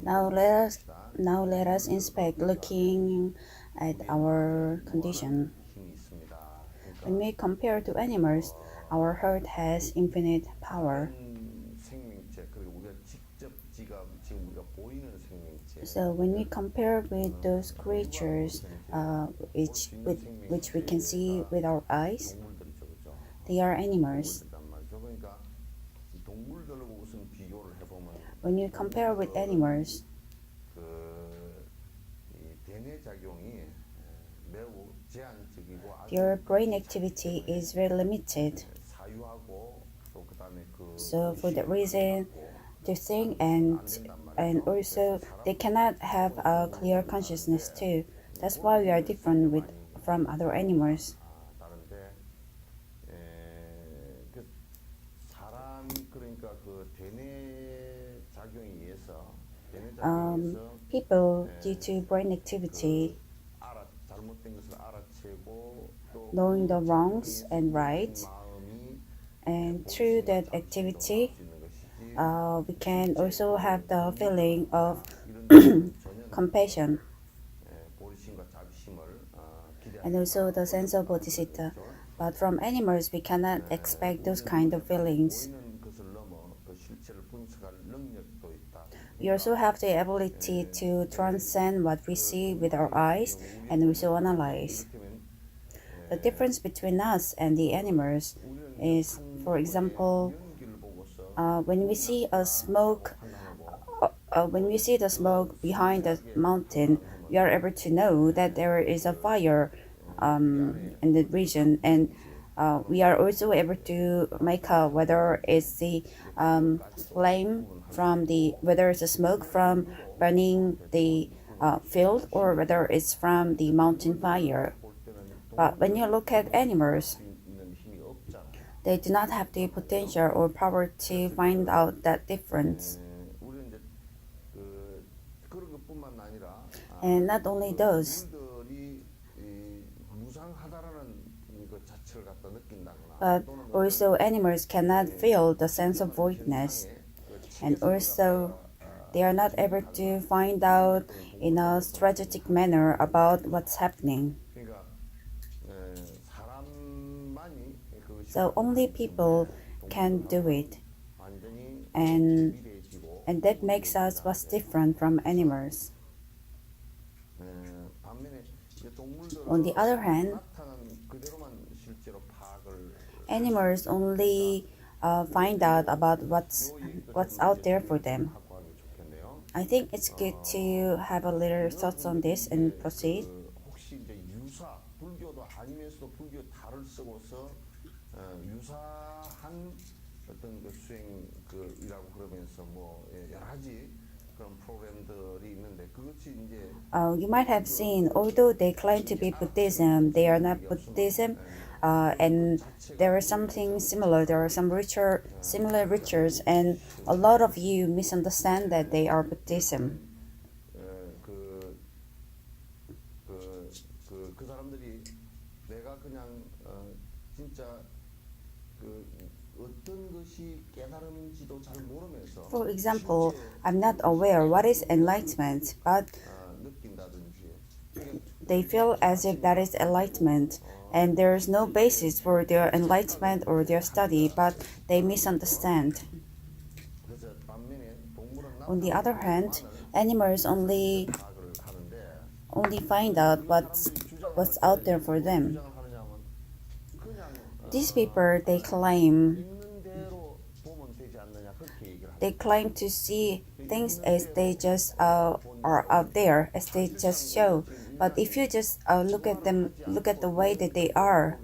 Now let us inspect looking at our condition. When we compare to animals, our heart has infinite power. So when we compare with those creatures which we can see with our eyes, they are animals. When you compare with animals, their brain activity is very limited. So for that reason, to think and also they cannot have a clear consciousness too. That's why we are different from other animals. People, due to brain activity, knowing the wrongs and rights, and through that activity, we can also have the feeling of compassion and also the sense of bodhisattva. But from animals, we cannot expect those kind of feelings. We also have the ability to transcend what we see with our eyes and also analyze. The difference between us and the animals is, for example, when we see the smoke behind the mountain, we are able to know that there is a fire in the region, and we are also able to make out whether it's the flame from whether it's a smoke from burning the field or whether it's from the mountain fire. But when you look at animals, they do not have the potential or power to find out that difference. And not only those, but also animals cannot feel the sense of voidness, and also they are not able to find out in a strategic manner about what's happening. So only people can do it, and that makes us what's different from animals. On the other hand, animals only find out about what's out there for them. I think it's good to have a little thoughts on this and proceed. You might have seen, although they claim to be Buddhism, they are not Buddhism, and there is something similar. There are some similar rituals, and a lot of you misunderstand that they are Buddhism. For example, I'm not aware what is enlightenment, but they feel as if that is enlightenment, and there is no basis for their enlightenment or their study, but they misunderstand. On the other hand, animals only find out what's out there for them. These people, they claim to see things as they just are out there, as they just show. But if you just look at the way that they are,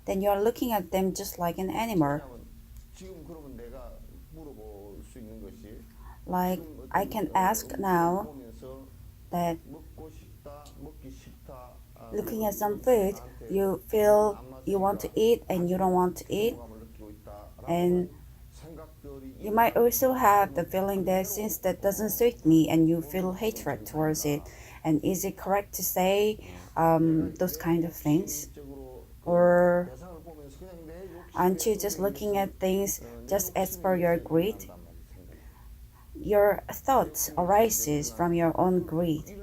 then you are looking at them just like an animal. Like, I can ask now that looking at some food, you feel you want to eat and you don't want to eat, and you might also have the feeling that since that doesn't suit me, and you feel hatred towards it. And is it correct to say those kind of things? Or aren't you just looking at things just as per your greed? your thoughts arises from your own greed,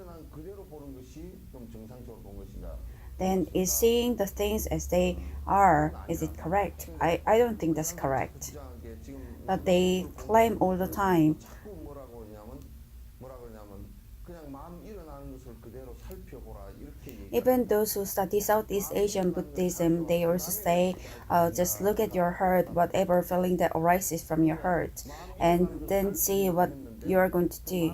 then is seeing the things as they are, is it correct? I don't think that's correct. But they claim all the time. Even those who study Southeast Asian Buddhism, they also say, just look at your heart, whatever feeling that arises from your heart, and then see what you are going to do.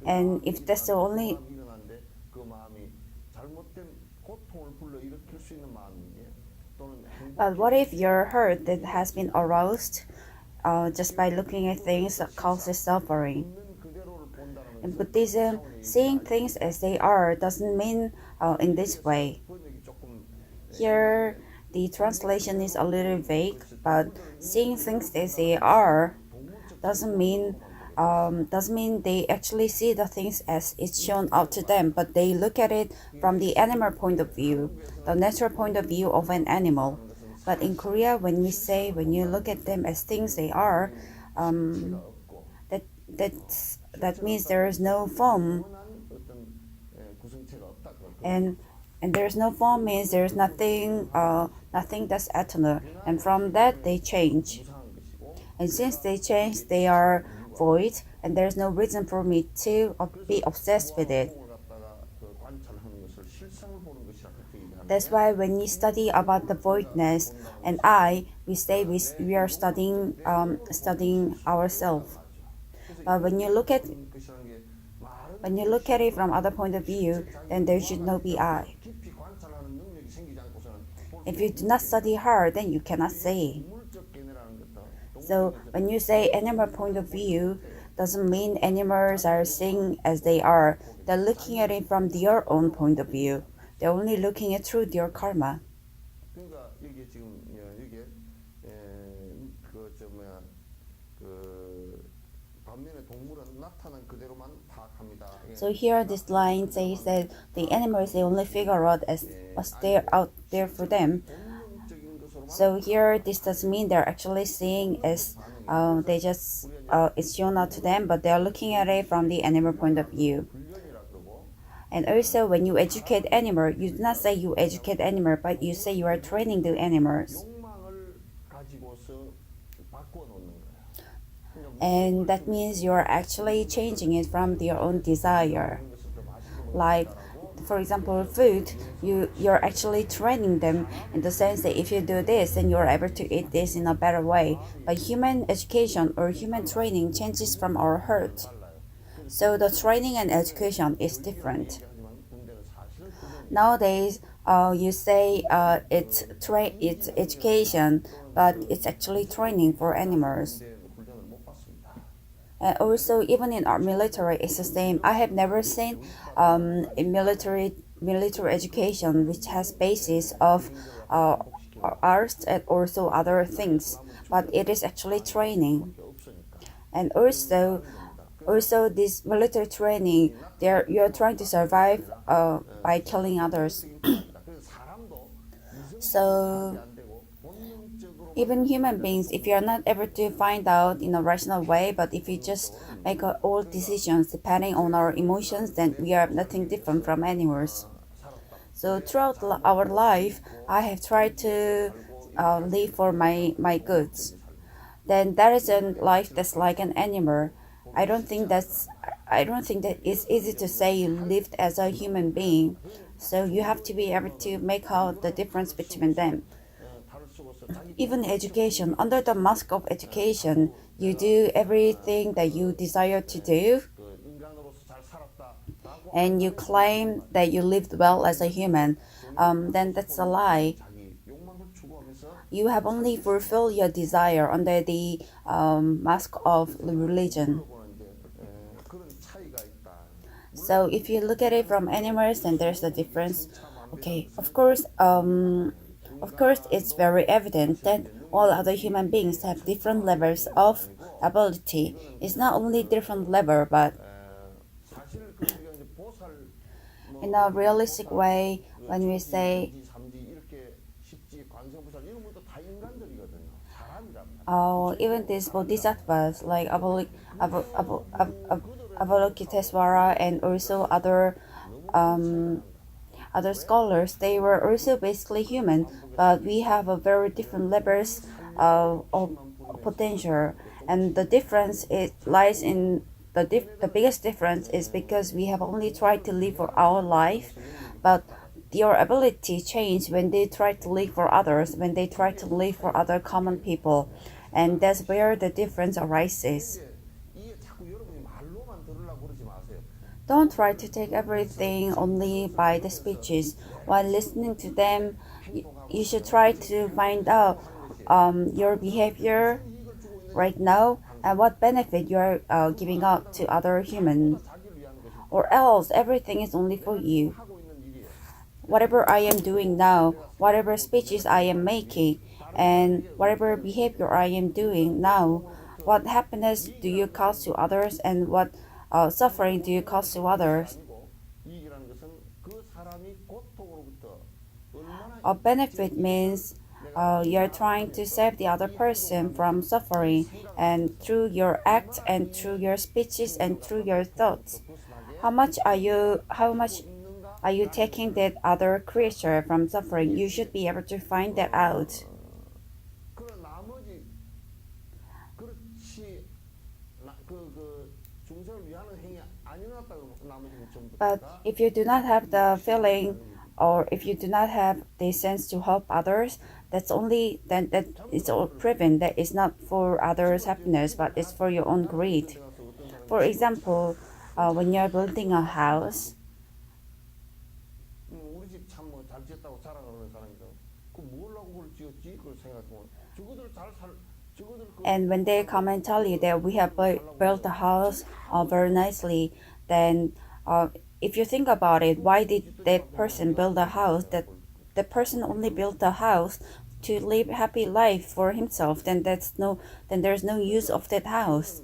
And if that's the only But what if your heart that has been aroused just by looking at things that causes suffering? In Buddhism, seeing things as they are doesn't mean in this way. Here, the translation is a little vague, but seeing things as they are doesn't mean they actually see the things as it's shown out to them, but they look at it from the animal point of view, the natural point of view of an animal. But in Korea, when when you look at them as things they are, that that means there is no form, and there's no form means there's nothing that's eternal, and from that they change. And since they change, they are void, and there's no reason for me to be obsessed with it. That's why when we study about the voidness and we say we are studying ourselves. But when you look at it from other point of view, then there should no be I. If you do not study hard, then you cannot say. So when you say animal point of view, doesn't mean animals are seeing as they are. They're looking at it from their own point of view. They're only looking at through their karma. So here this line says that the animals they only figure out as what's there out there for them. So here this doesn't mean they're actually seeing as it's shown out to them, but they're looking at it from the animal point of view. And also when you educate animal, you do not say you educate animal, but you say you are training the animals. And that means you're actually changing it from their own desire. Like, for example, food, you're actually training them in the sense that if you do this, then you're able to eat this in a better way. But human education or human training changes from our heart. So the training and education is different. Nowadays, you say it's education, but it's actually training for animals. And also, even in our military, it's the same. I have never seen a military education which has basis of arts and also other things, but it is actually training. And also this military training, you're trying to survive by killing others. So even human beings, if you're not able to find out in a rational way, but if you just make all decisions depending on our emotions, then we are nothing different from animals. So throughout our life, I have tried to live for my goods. Then that is a life that's like an animal. I don't think that it's easy to say you lived as a human being. So you have to be able to make out the difference between them. Even education, under the mask of education, you do everything that you desire to do, and you claim that you lived well as a human, then that's a lie. You have only fulfilled your desire under the mask of religion. So if you look at it from animals, then there's a difference. Okay, of course, it's very evident that all other human beings have different levels of ability. It's not only different level, but in a realistic way, when we say even these bodhisattvas like Avalokitesvara and also other scholars, they were also basically human, but we have a very different levels of potential, and the difference it lies in the biggest difference is because we have only tried to live for our life, but your ability change when they try to live for others, when they try to live for other common people, and that's where the difference arises. Don't try to take everything only by the speeches. While listening to them, you should try to find out your behavior right now and what benefit you are giving out to other humans. Or else, everything is only for you. Whatever I am doing now, whatever speeches I am making, and whatever behavior I am doing now, what happiness do you cause to others and what suffering do you cause to others? A benefit means you're trying to save the other person from suffering, and through your acts and through your speeches and through your thoughts. How much are you taking that other creature from suffering? You should be able to find that out. But if you do not have the feeling or if you do not have the sense to help others, that's only then that is all proven that it's not for others' happiness, but it's for your own greed. For example, when you're building a house, and when they come and tell you that we have built the house very nicely, then if you think about it, why did that person build a house? That the person only built a house to live happy life for himself. Then there's no use of that house.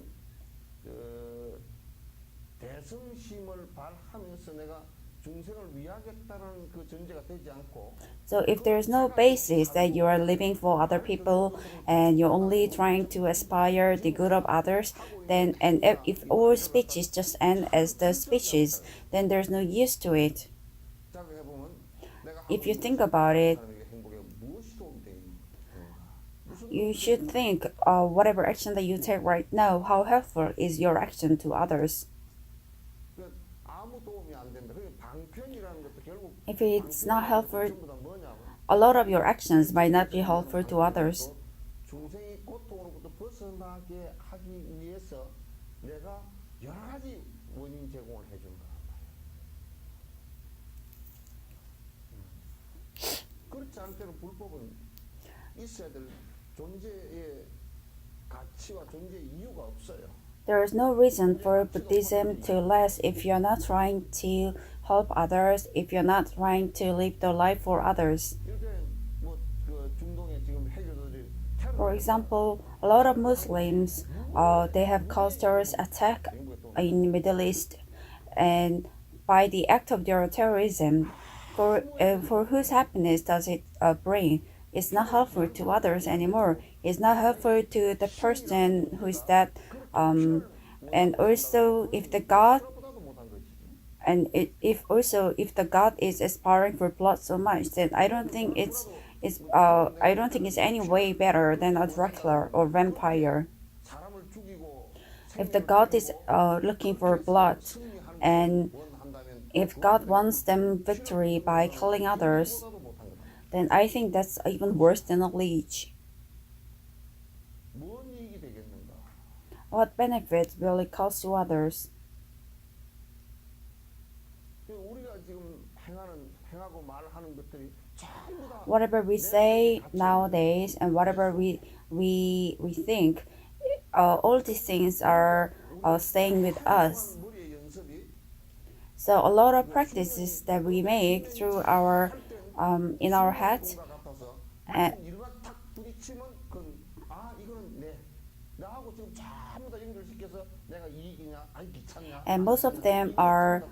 So if there's no basis that you are living for other people and you're only trying to aspire the good of others, then and if all speeches just end as the speeches, then there's no use to it. If you think about it, you should think whatever action that you take right now, how helpful is your action to others? If it's not helpful, a lot of your actions might not be helpful to others. There is no reason for Buddhism to last if you're not trying to help others, if you're not trying to live the life for others. For example, a lot of Muslims, they have caused terrorist attack in the Middle East, and by the act of their terrorism, for whose happiness does it bring? It's not helpful to others anymore. It's not helpful to the person who is dead. And also, if the God if the God is aspiring for blood so much, then I don't think it's any way better than a Dracula or vampire. If the God is looking for blood, and if God wants them victory by killing others, then I think that's even worse than a leech. What benefit will it cause to others? Whatever we say nowadays and whatever we think, all these things are staying with us. So a lot of practices that we make through our in our heads, and, and most of them are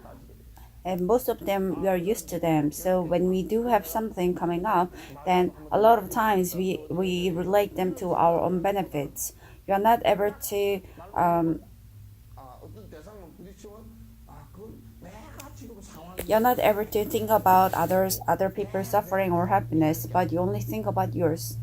and most of them we are used to them. So when we do have something coming up, then a lot of times we relate them to our own benefits. You are not able to you're not able to think about other people's suffering or happiness, but you only think about yours.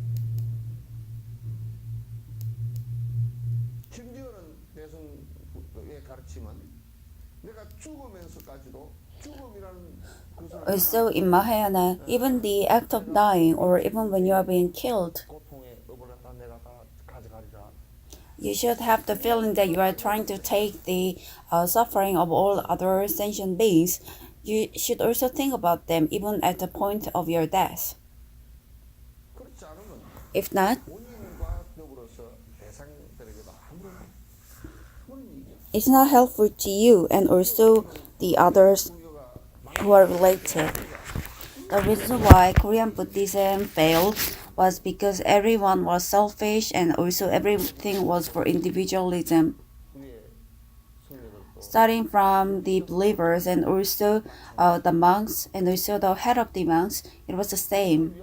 Also in Mahayana, even the act of dying or even when you are being killed, you should have the feeling that you are trying to take the suffering of all other sentient beings. You should also think about them even at the point of your death. If not, it's not helpful to you and also the others who are related. The reason why Korean Buddhism failed was because everyone was selfish and also everything was for individualism. Starting from the believers and also the monks and also the head of the monks, it was the same.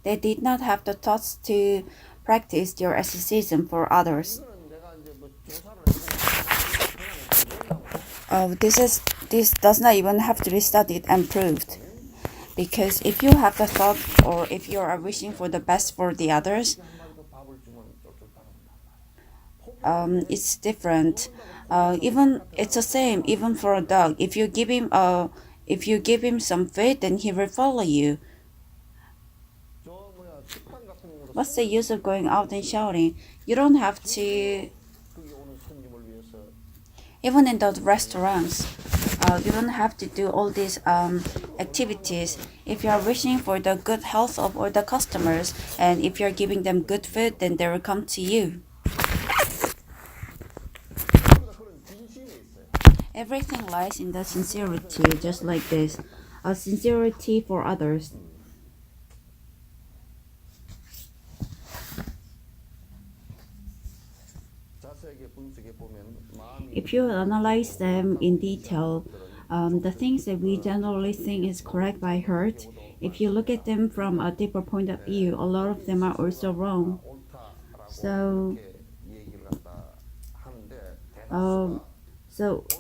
They did not have the thoughts to practice their asceticism for others. This does not even have to be studied and proved. Because if you have the thought or if you are wishing for the best for the others, it's different. Even it's the same. Even for a dog, if you give him some food, then he will follow you. What's the use of going out and shouting? You don't have to. Even in those restaurants, you don't have to do all these activities. If you are wishing for the good health of all the customers, and if you're giving them good food, then they will come to you. Everything lies in the sincerity, just like this. A sincerity for others. If you analyze them in detail, the things that we generally think is correct by heart, if you look at them from a deeper point of view, a lot of them are also wrong. So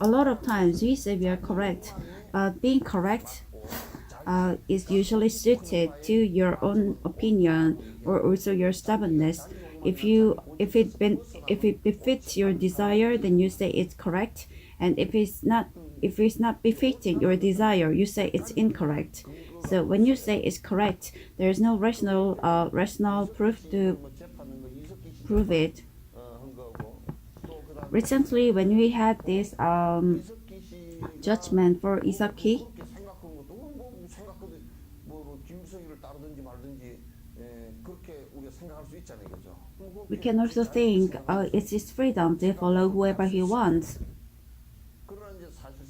a lot of times we say we are correct, but being correct is usually suited to your own opinion or also your stubbornness. If it befits your desire, then you say it's correct, and if it's not befitting your desire, you say it's incorrect. So when you say it's correct, there is no rational proof to prove it. Recently, when we had this judgment for Isaki, we can also think it's his freedom to follow whoever he wants.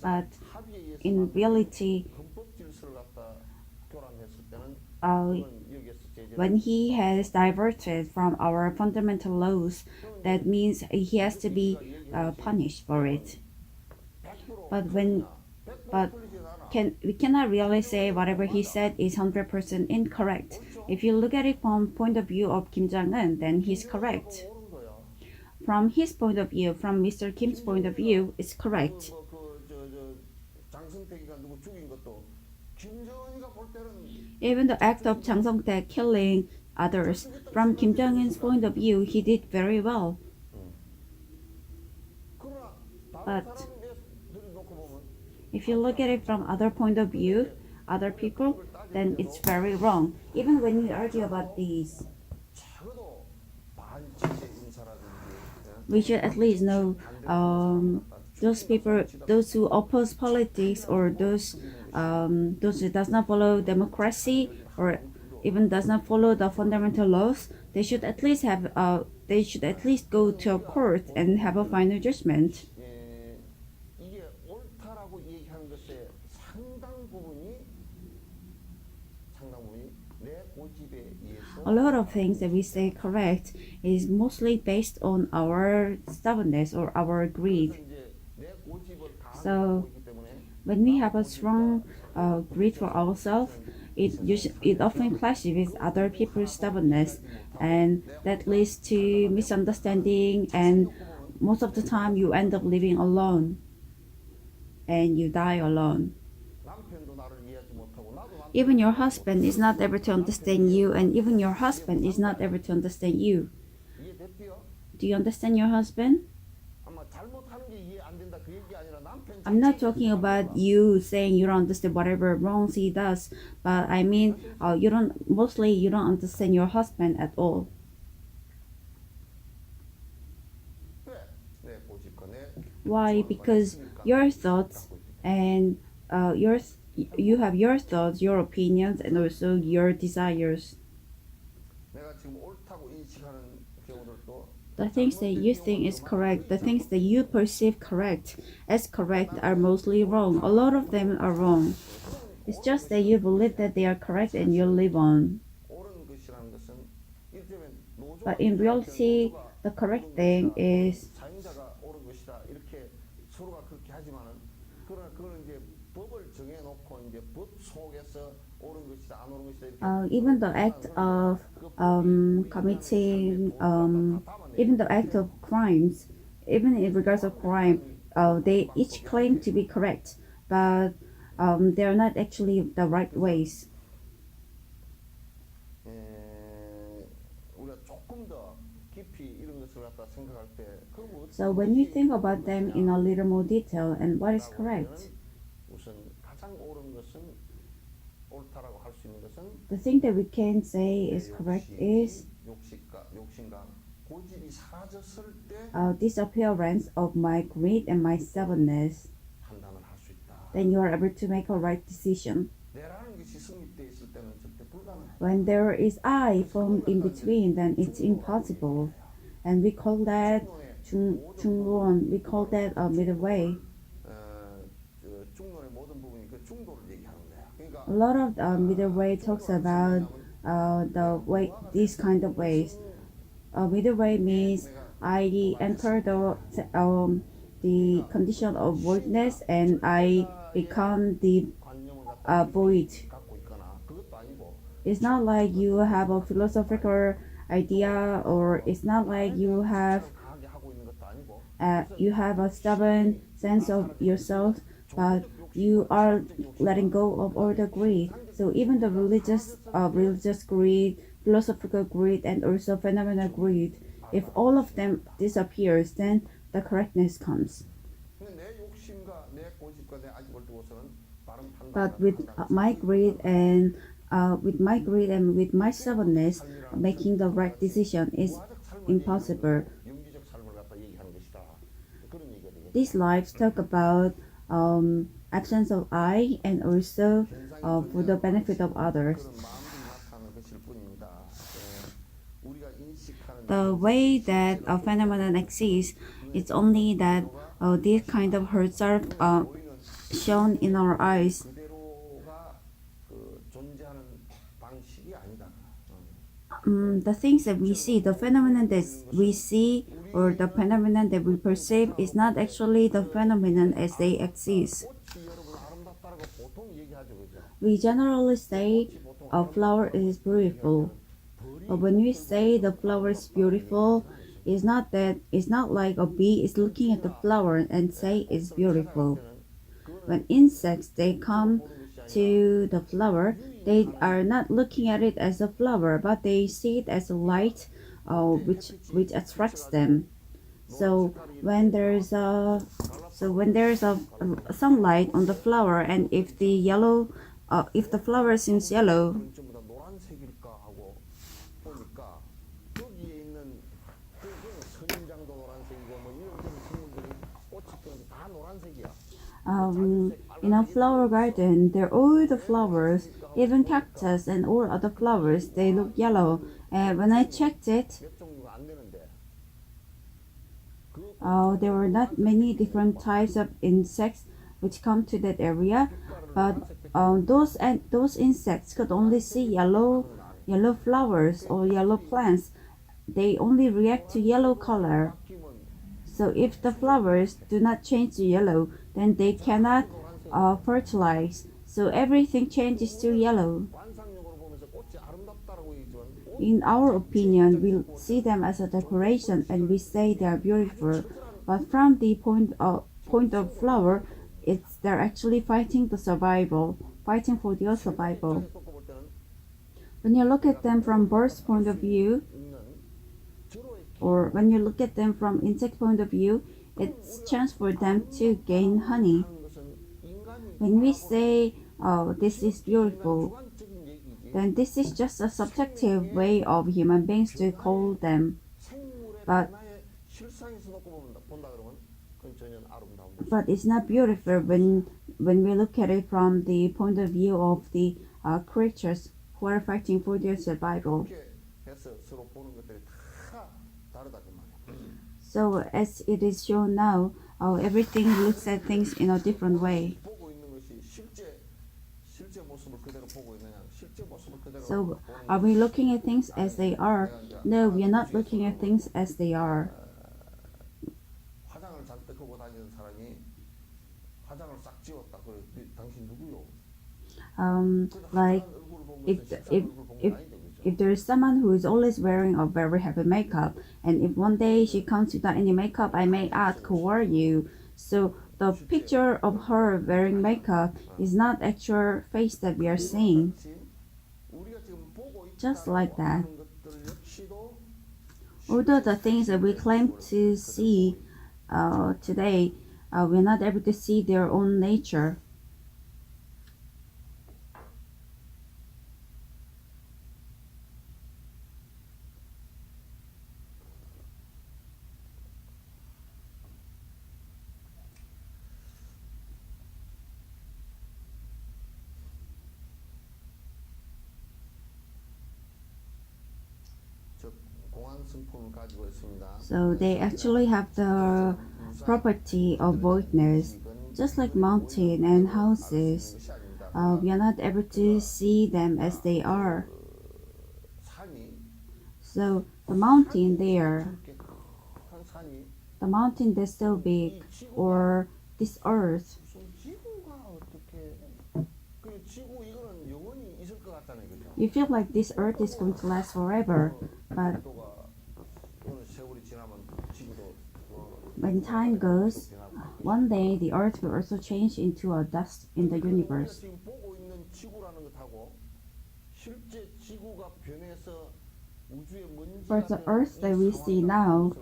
But in reality, when he has diverted from our fundamental laws, that means he has to be punished for it. But we cannot really say whatever he said is 100% incorrect. If you look at it from point of view of Kim Jong-un, then he's correct. From his point of view, from Mr. Kim's point of view, it's correct. Even the act of Jang Song-taek killing others, from Kim Jong-un's point of view, he did very well. But if you look at it from other point of view, other people, then it's very wrong. Even when we argue about these, we should at least know those people, those who oppose politics, or those who does not follow democracy, or even does not follow the fundamental laws. They should at least go to a court and have a final judgment. A lot of things that we say correct is mostly based on our stubbornness or our greed. So When we have a strong greed for ourselves, it often clashes with other people's stubbornness, and that leads to misunderstanding. And most of the time, you end up living alone, and you die alone. Even your husband is not able to understand you, and even your husband is not able to understand you. Do you understand your husband? I'm not talking about you saying you don't understand whatever wrongs he does, but I mean, you don't understand your husband at all. Why? Because your thoughts and you have your thoughts, your opinions, and also your desires. The things that you think is correct, the things that you perceive as correct are mostly wrong. A lot of them are wrong. It's just that you believe that they are correct and you live on. But in reality, the correct thing is even the act of committing, even the act of crimes, even in regards of crime, they each claim to be correct, but they are not actually the right ways. So when you think about them in a little more detail and what is correct, the thing that we can say is correct is disappearance of my greed and my stubbornness. Then you are able to make a right decision. When there is I formed in between, then it's impossible, and we call that 중론. We call that a middle way. A lot of middle way talks about the way, these kind of ways. Middle way means I enter the condition of voidness and I become the void. It's not like you have a philosophical idea, or it's not like you have a stubborn sense of yourself, but you are letting go of all the greed. So even the religious greed, philosophical greed, and also phenomenal greed, if all of them disappears, then the correctness comes. But with my greed and with my stubbornness, making the right decision is impossible. These lives talk about absence of I and also for the benefit of others. The way that a phenomenon exists is only that these kind of hurts are shown in our eyes. The things that we see, the phenomenon that we see, or the phenomenon that we perceive is not actually the phenomenon as they exist. We generally say a flower is beautiful, but when we say the flower is beautiful, it's not like a bee is looking at the flower and say it's beautiful. When insects they come to the flower, they are not looking at it as a flower, but they see it as a light, which attracts them. So when there's a sunlight on the flower, and if the flower seems yellow, in a flower garden, all the flowers, even cactus and all other flowers, they look yellow. And when I checked it, there were not many different types of insects which come to that area, but those insects could only see yellow flowers or yellow plants. They only react to yellow color. So if the flowers do not change to yellow, then they cannot fertilized, so everything changes to yellow. In our opinion, we see them as a decoration and we say they are beautiful, but from the point of flower, they're actually fighting the survival, fighting for their survival. When you look at them from bird's point of view, or when you look at them from insect point of view, it's chance for them to gain honey. When we say, oh, this is beautiful, then this is just a subjective way of human beings to call them. But it's not beautiful when we look at it from the point of view of the creatures who are fighting for their survival. So as it is shown now, everything looks at things in a different way. So are we looking at things as they are? No, we are not looking at things as they are. Like if there is someone who is always wearing a very heavy makeup, and if one day she comes without any makeup, I may ask, who are you? So the picture of her wearing makeup is not actual face that we are seeing. Just like that. Although the things that we claim to see today, we're not able to see their own nature. So they actually have the property of voidness, just like mountain and houses. We are not able to see them as they are. So the mountain there, the mountain that's so big, or this earth, you feel like this earth is going to last forever, but when time goes, one day the earth will also change into a dust in the universe. But the earth that we see now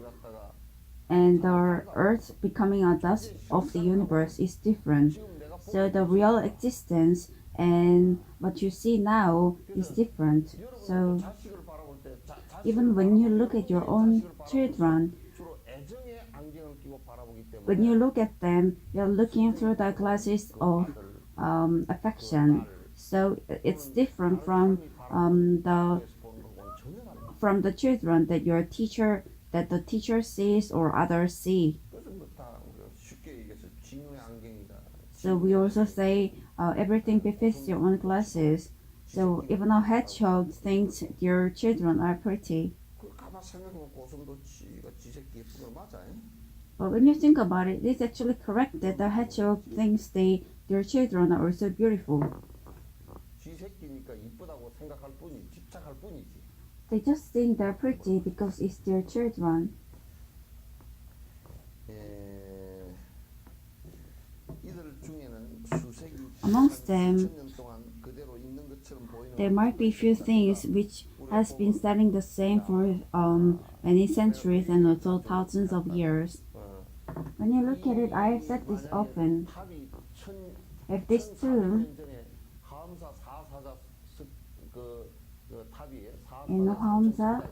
and the earth becoming a dust of the universe is different. So the real existence and what you see now is different. So even when you look at your own children, when you look at them, you're looking through the glasses of affection. So it's different from the children that the teacher sees or others see. So we also say everything befits your own glasses. So even a hedgehog thinks their children are pretty. But when you think about it, it's actually correct that the hedgehog thinks their children are also beautiful. They just think they're pretty because it's their children. Amongst them, there might be few things which has been staying the same for many centuries and also thousands of years. When you look at it, I have said this often. If this tomb in Hamza,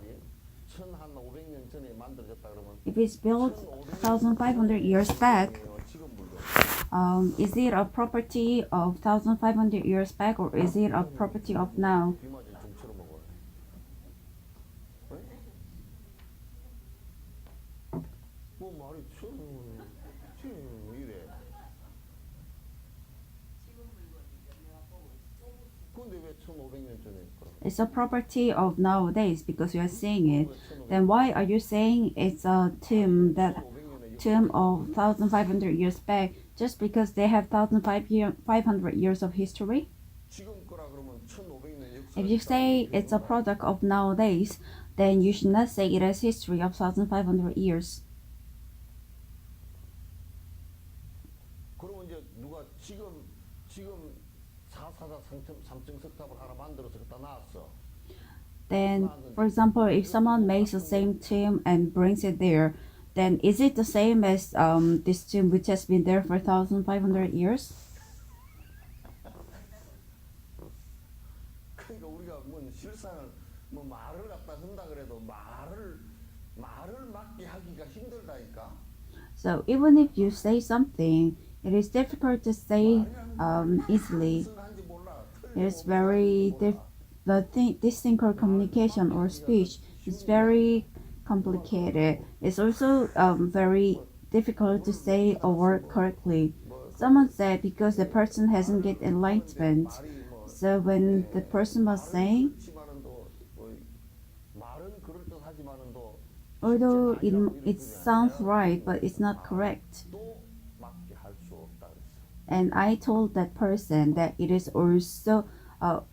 if it's built 1,500 years back, is it a property of 1,500 years back, or is it a property of now? It's a property of nowadays because you are seeing it. Then why are you saying it's a tomb that tomb of 1,500 years back just because they have 1,500 years of history? If you say it's a product of nowadays, then you should not say it has history of 1,500 years. 그러면 이제 누가 지금 444 3층 석탑을 하나 만들어서 갖다 놨어. Then, for example, if someone makes the same tomb and brings it there, then is it the same as this tomb which has been there for 1,500 years? 그러니까 우리가 뭐 실상을 뭐 말을 갖다 한다 그래도 말을 맞게 하기가 힘들다니까. So even if you say something, it is difficult to say easily. It is very this thing called communication or speech is very complicated. It's also very difficult to say a word correctly. Someone said because the person hasn't get enlightenment. So when the person was saying, although it sounds right, but it's not correct. And I told that person that it is also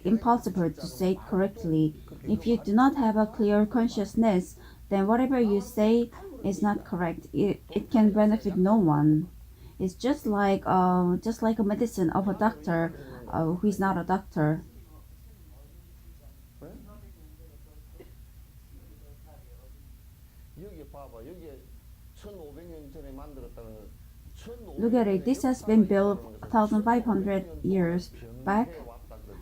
impossible to say it correctly. If you do not have a clear consciousness, then whatever you say is not correct. It can benefit no one. It's just like a medicine of a doctor who is not a doctor. Look at it, this has been built 1,500 years back.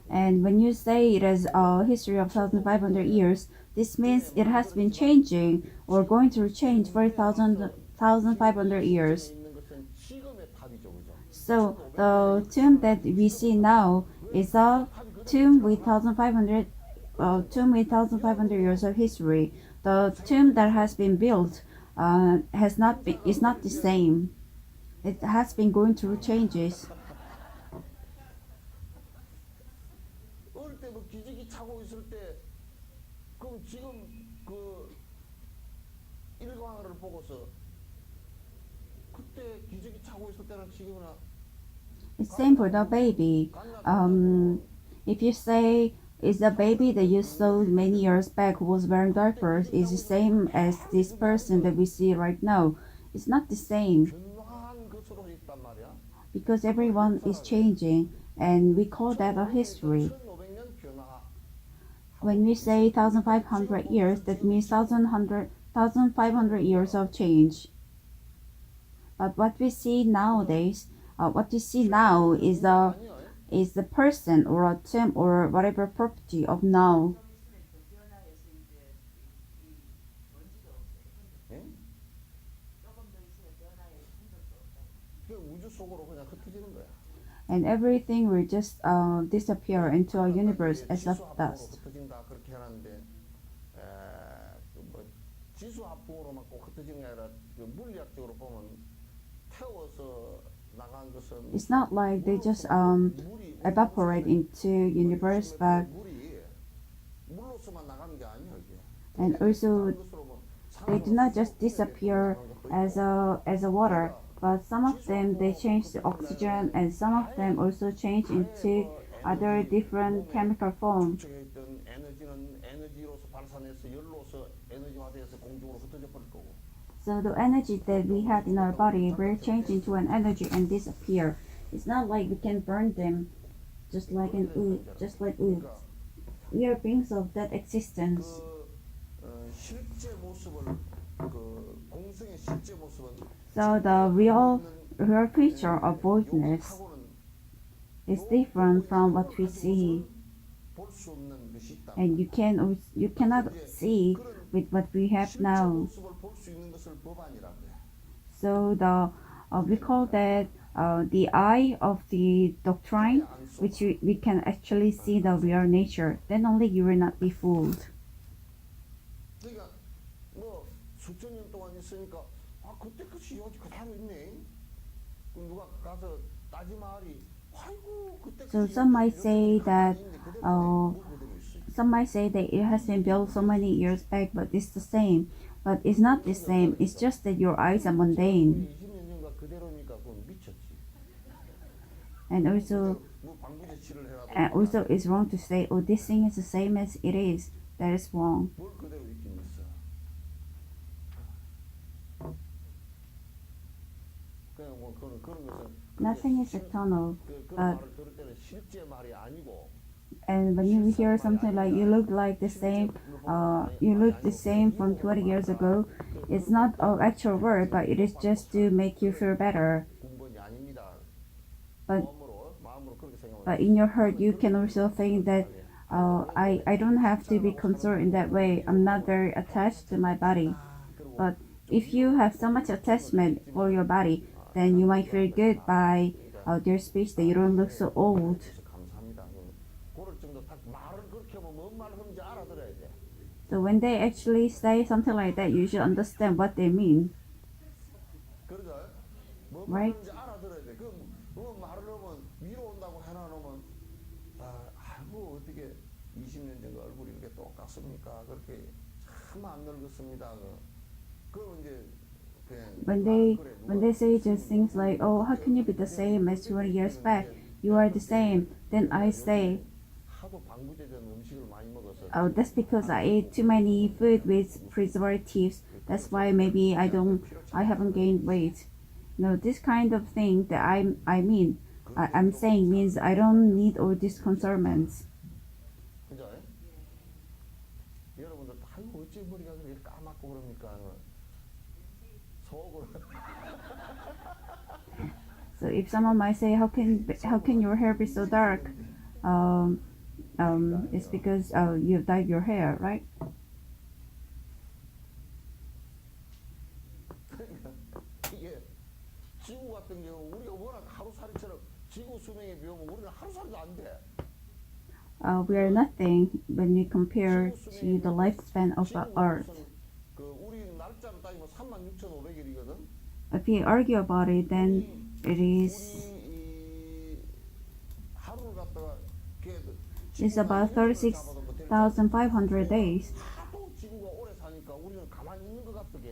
And when you say it has a history of 1,500 years, this means it has been changing or going to change for 1,500 years. So the tomb that we see now is a tomb with 1,500 years of history. The tomb that has been built is not the same. It has been going through changes. 어릴 때 뭐 기저귀 차고 있을 때 그럼 지금 그 일광을 보고서 그때 기저귀 차고 있을 때랑 지금이나 It's same for the baby. If you say is the baby that you saw many years back who was wearing diapers is the same as this person that we see right now, it's not the same. Because everyone is changing, and we call that a history. When we say 1,500 years, that means 1,500 years of change. But what we see nowadays, what you see now is the person or a term or whatever property of now. And everything will just disappear into a universe as of dust. It's not like they just evaporate into universe, but and also they do not just disappear as a water. But some of them, they change to oxygen, and some of them also change into other different chemical forms. So the energy that we had in our body will change into an energy and disappear. It's not like we can burn them, just like wood. We are beings of that existence. So the real creature of voidness is different from what we see, and you cannot see with what we have now. So we call that the eye of the doctrine, which we can actually see the real nature. Then only you will not be fooled. So some might say that it has been built so many years back, but it's the same. But it's not the same. It's just that your eyes are mundane. 20년 전과 그대로니까 그건 미쳤지. And also, 뭐 방부제치를 해라도 also it's wrong to say, oh, this thing is the same as it is. That is wrong. 뭘 그대로 있긴 있어. 그냥 뭐 그런 것은 Nothing is eternal. 그런 말을 들을 때는 실제 말이 아니고. And when you hear something like you look like the same, you look the same from 20 years ago, it's not an actual word, but it is just to make you feel better. But in your heart, you can also think that I don't have to be concerned in that way. I'm not very attached to my body. But if you have so much attachment for your body, then you might feel good by their speech that you don't look so old. So when they actually say something like that, you should understand what they mean. Right? 어떻게 20년 전 얼굴이 이렇게 똑같습니까? 그렇게 참 안 늙었습니다. 그럼 이제 when they say just things like, oh, how can you be the same as 20 years back? You are the same. Then I say, oh, that's because I ate too many food with preservatives. That's why maybe I haven't gained weight. No, this kind of thing that I'm saying means I don't need all these concernments. 여러분들 아이고 어찌 머리가 그렇게 까맣고 그럽니까? 속으로. So if someone might say, how can your hair be so dark? It's because you've dyed your hair, right? 이게 지구 같은 경우 우리가 워낙 하루살이처럼 지구 수명에 비하면 우리는 하루살이도 안 돼. We are nothing when we compare to the lifespan of the Earth. 우리 날짜로 따지면 36,500일이거든. If we argue about it, then it is. It's about 36,500 days.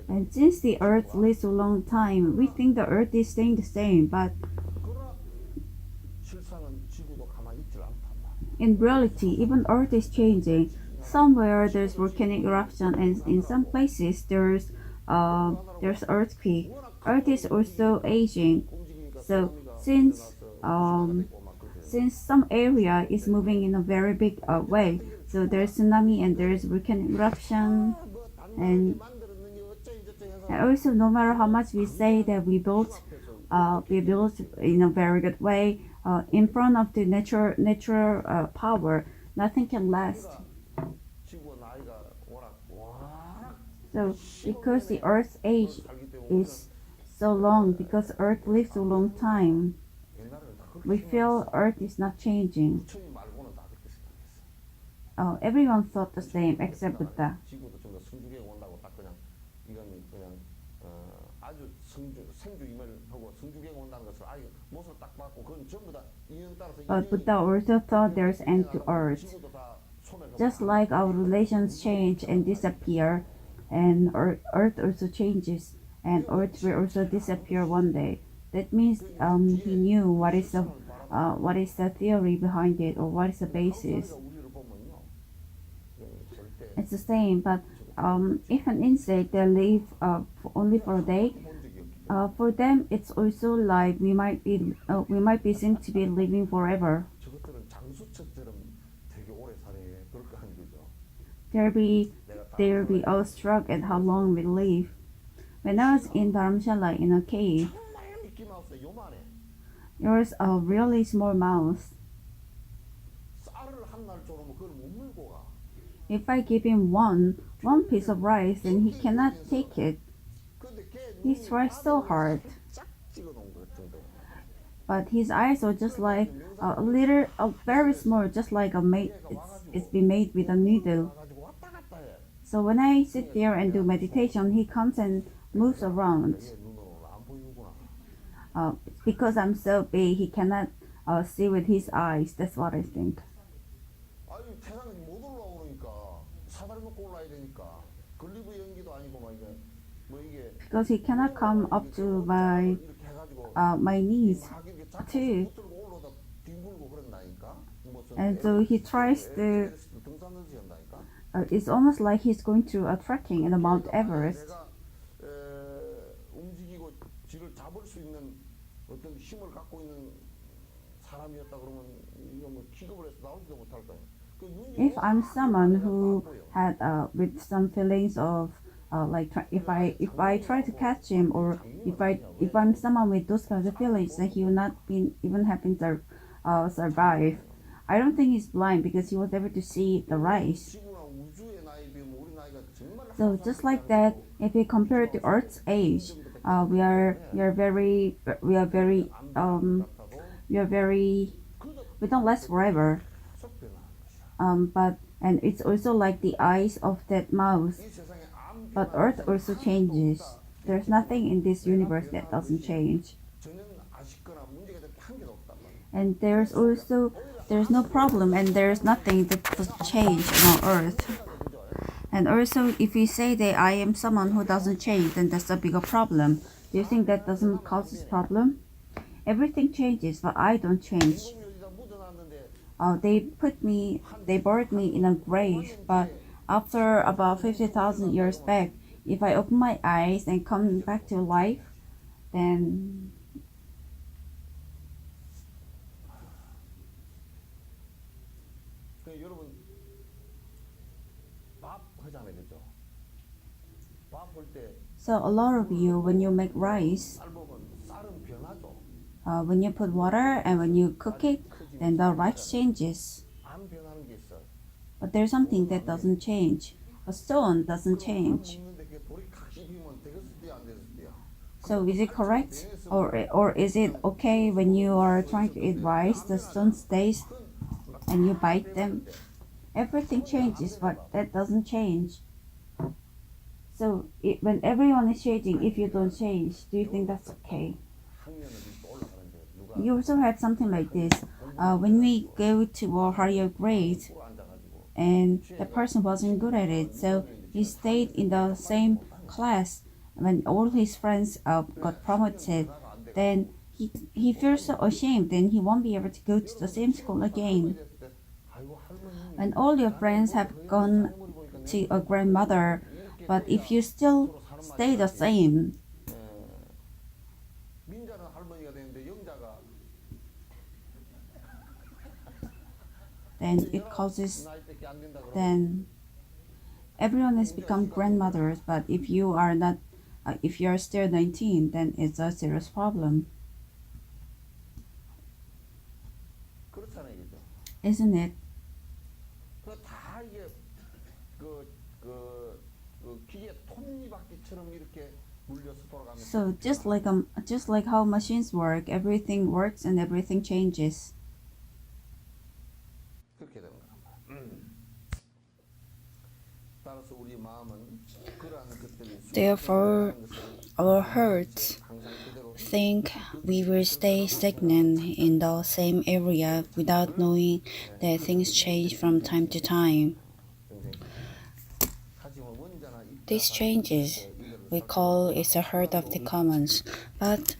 And since the Earth lives a long time, we think the Earth is staying the same, but in reality, even Earth is changing. Somewhere there's volcanic eruption, and in some places there's earthquake. Earth is also aging. So since some area is moving in a very big way, so there's tsunami and there's volcanic eruption, and also no matter how much we say that we built in a very good way, in front of the natural power, nothing can last. So because the Earth's age is so long, because Earth lives a long time, we feel Earth is not changing. Everyone thought the same except Buddha. But Buddha also thought there's end to Earth. Just like our relations change and disappear, and Earth also changes, and Earth will also disappear one day. That means he knew what is the theory behind it, or what is the basis. It's the same, but if an insect they live only for a day, for them it's also like we might be seen to be living forever. They'll be awestruck at how long we live. When I was in Dharamshala in a cave, there was a really small mouse. If I give him one piece of rice, then he cannot take it. He tries so hard. But his eyes are just like very small, just like it's been made with a needle. So when I sit there and do meditation, he comes and moves around. Because I'm so big, he cannot see with his eyes. That's what I think. 걸리브 연기도 아니고 막 이게 뭐 이게 because he cannot come up to my 이렇게 해가지고 my knees 막 이렇게 잡고서 too. 붙들고 올라오다 뒹굴고 그런다니까. 무슨 And so he tries to. 에베레스트 등산하듯이 한다니까. It's almost like he's going through a trekking in the Mount Everest. 내가 움직이고 쥐를 잡을 수 있는 어떤 힘을 갖고 있는 사람이었다 그러면 이거 뭐 기겁을 해서 나오지도 못할 거야. If I'm someone who had with some feelings of like if I try to catch him, or if I'm someone with those kinds of feelings, then he will not even happen to survive. I don't think he's blind because he was able to see the rise. So just like that, if we compare to Earth's age, we are very we don't last forever. And it's also like the eyes of that mouse. But Earth also changes. There's nothing in this universe that doesn't change. And there's no problem, and there's nothing that doesn't change on Earth. And also, if we say that I am someone who doesn't change, then that's a bigger problem. Do you think that doesn't cause this problem? Everything changes, but I don't change. They buried me in a grave, but after about 50,000 years back, if I open my eyes and come back to life, then so a lot of you, when you make rice, when you put water and when you cook it, then the rice changes. But there's something that doesn't change. A stone doesn't change. So is it correct? Or is it okay when you are trying to eat rice, the stone stays and you bite them? Everything changes, but that doesn't change. So when everyone is changing, if you don't change, do you think that's okay? You also had something like this. When we go to a higher grade, and the person wasn't good at it, so he stayed in the same class. When all his friends got promoted, then he feels so ashamed, then he won't be able to go to the same school again. When all your friends have gone to a grandmother, but if you still stay the same, then it causes, then everyone has become grandmothers, but if you are not, if you are still 19, then it's a serious problem. Isn't it? So just like how machines work, everything works and everything changes. Therefore, our hearts think we will stay stagnant in the same area without knowing that things change from time to time. These changes, we call it the heart of the commons, but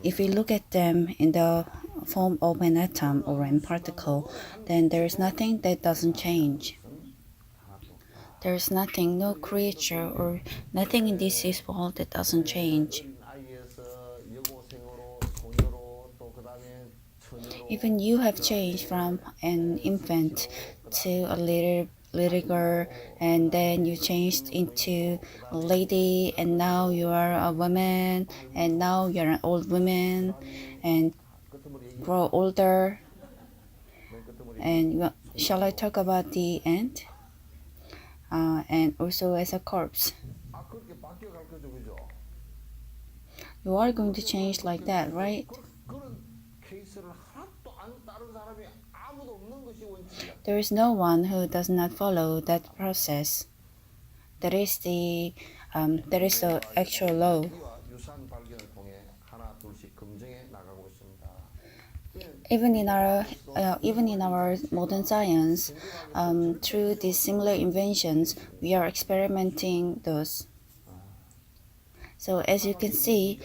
if we look at them in the form of an atom or an particle, then there is nothing that doesn't change. There is nothing, no creature or nothing in this world that doesn't change. Even you have changed from an infant to a little girl, and then you changed into a lady, and now you are a woman, and now you're an old woman, and grow older. And shall I talk about the end? And also as a corpse. You are going to change like that, right? There is no one who does not follow that process. That is the actual law. even in our modern science, through these similar inventions, we are experimenting those. So as you can see,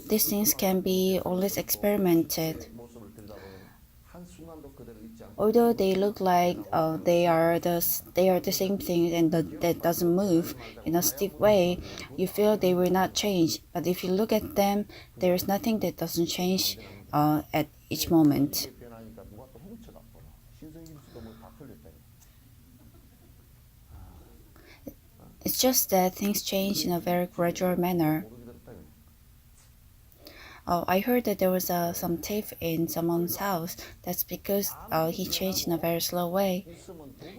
these things can be always experimented. Although they look like they are the same thing and that doesn't move in a stiff way, you feel they will not change. But if you look at them, there is nothing that doesn't change at each moment. It's just that things change in a very gradual manner. Oh, I heard that there was some thief in someone's house. That's because he changed in a very slow way.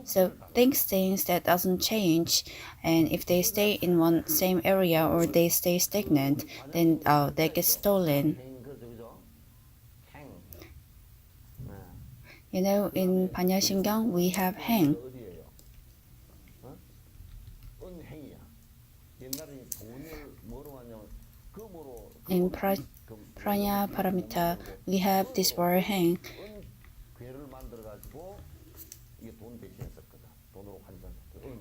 So things that doesn't change, and if they stay in one same area or they stay stagnant, then they get stolen. You know, in 반야신경 we have hang. In Pranya Paramita, we have this word hang.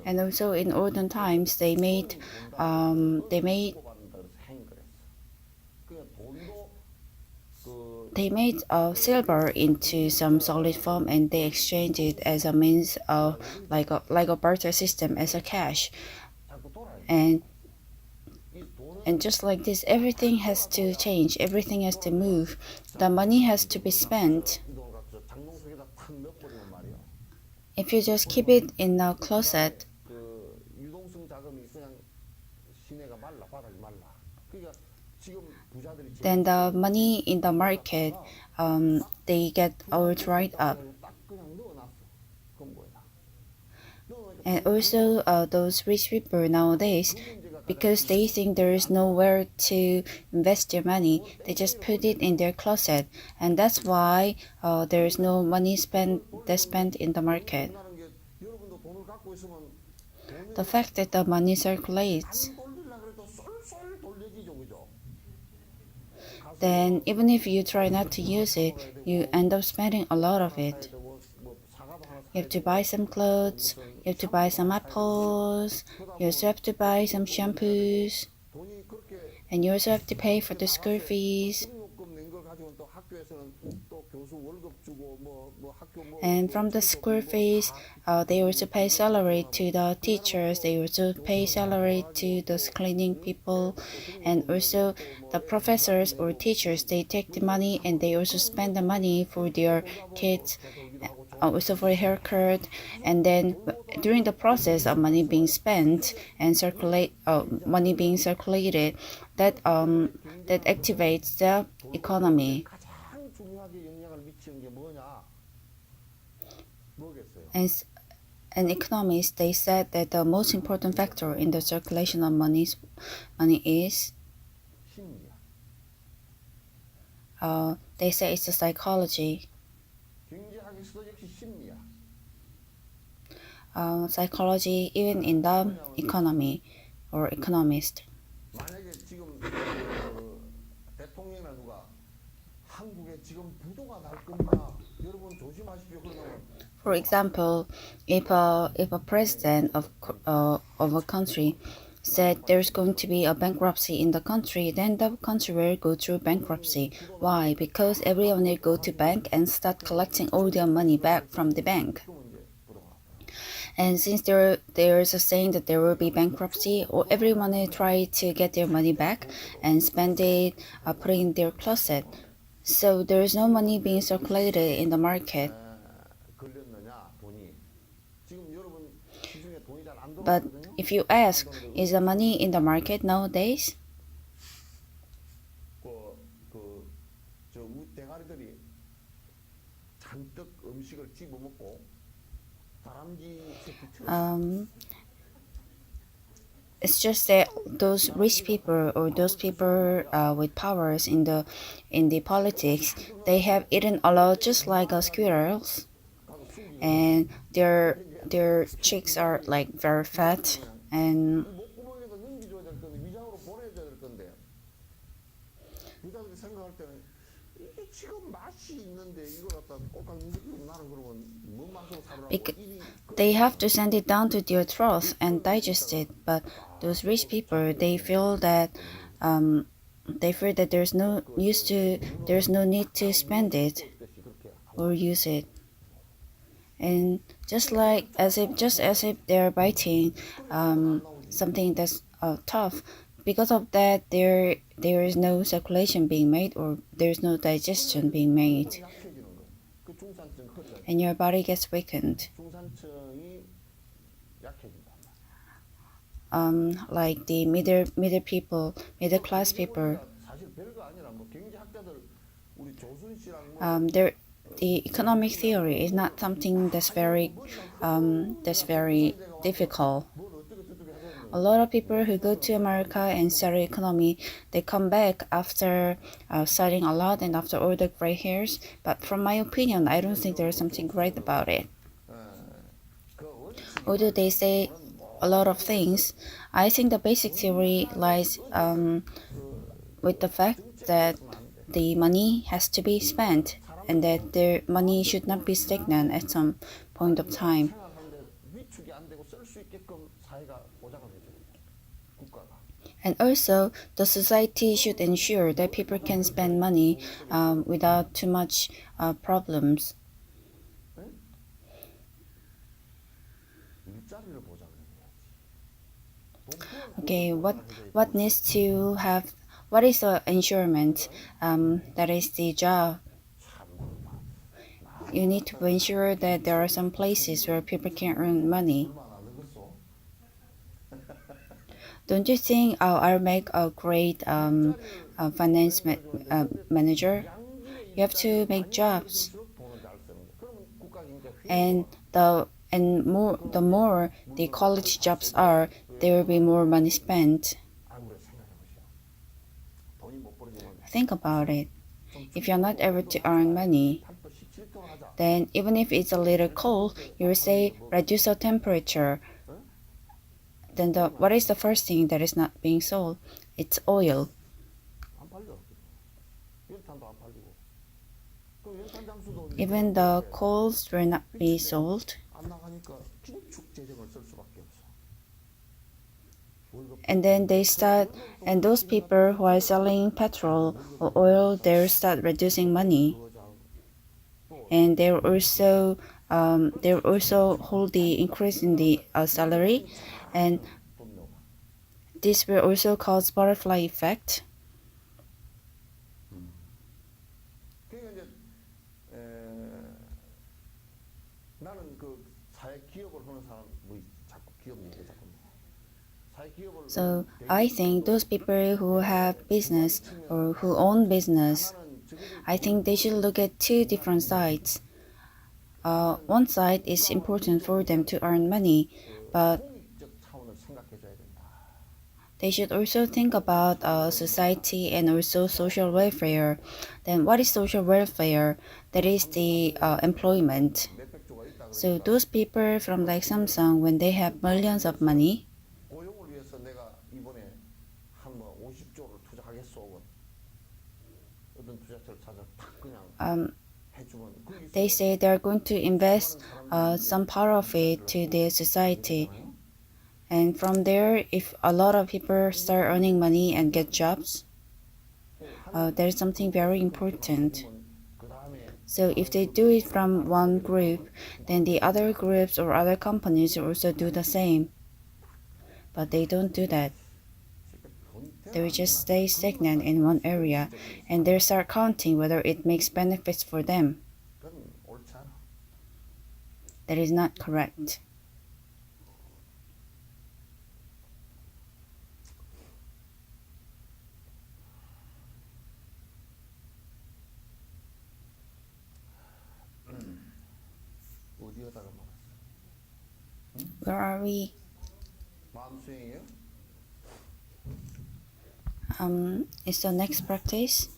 And also in olden times, they made silver into some solid form, and they exchanged it as a means of like a barter system as a cash. And just like this, everything has to change, everything has to move. The money has to be spent. If you just keep it in a closet, then the money in the market, they get all dried up. And also those rich people nowadays, because they think there is nowhere to invest their money, they just put it in their closet, and that's why there is no money spent in the market. The fact that the money circulates, then even if you try not to use it, you end up spending a lot of it. You have to buy some clothes, you have to buy some apples, you also have to buy some shampoos, and you also have to pay for the school fees. And from the school fees, they also pay salary to the teachers, they also pay salary to those cleaning people, and also the professors or teachers, they take the money and they also spend the money for their kids, also for a haircut. And then during the process of money being spent and money being circulated, that activates the economy. And economists, they said that the most important factor in the circulation of money is they say it's the psychology. Psychology even in the economy or economist. For example, if a president of a country said there's going to be a bankruptcy in the country, then the country will go through bankruptcy. Why? Because everyone will go to bank and start collecting all their money back from the bank. And since there's a saying that there will be bankruptcy, or everyone will try to get their money back and spend it, put it in their closet. So there is no money being circulated in the market. But if you ask, is the money in the market nowadays? It's just that those rich people or those people with powers in the politics, they have eaten a lot just like squirrels, and their cheeks are like very fat, and They have to send it down to their throat and digest it, but those rich people, they feel that there's no need to spend it or use it, and just as if they're biting something that's tough. Because of that, there is no circulation being made, or there's no digestion being made, and your body gets weakened. Like the middle class people, the economic theory is not something that's very difficult. A lot of people who go to America and study economy, they come back after studying a lot and after all the gray hairs. But from my opinion, I don't think there's something great about it. Although they say a lot of things, I think the basic theory lies with the fact that the money has to be spent and that the money should not be stagnant at some point of time. And also, the society should ensure that people can spend money without too much problems. Okay, what needs to have? What is the insurance? That is the job. You need to ensure that there are some places where people can earn money. Don't you think I'll make a great finance manager? You have to make jobs, and the more the college jobs are, there will be more money spent. Think about it. If you're not able to earn money, then even if it's a little cold, you will say reduce the temperature. Then what is the first thing that is not being sold? It's oil. Even the coals will not be sold. And then and those people who are selling petrol or oil, they'll start reducing money. And they'll also hold the increase in the salary, and this will also cause butterfly effect. So I think those people who have business or who own business, I think they should look at two different sides. One side is important for them to earn money, but they should also think about society and also social welfare. Then what is social welfare? That is the employment. So those people from like Samsung, when they have millions of money, they say they're going to invest some part of it to their society. And from there, if a lot of people start earning money and get jobs, there's something very important. So if they do it from one group, then the other groups or other companies will also do the same. But they don't do that. They will just stay stagnant in one area, and they start counting whether it makes benefits for them. That is not correct. Where are we? Is the next practice?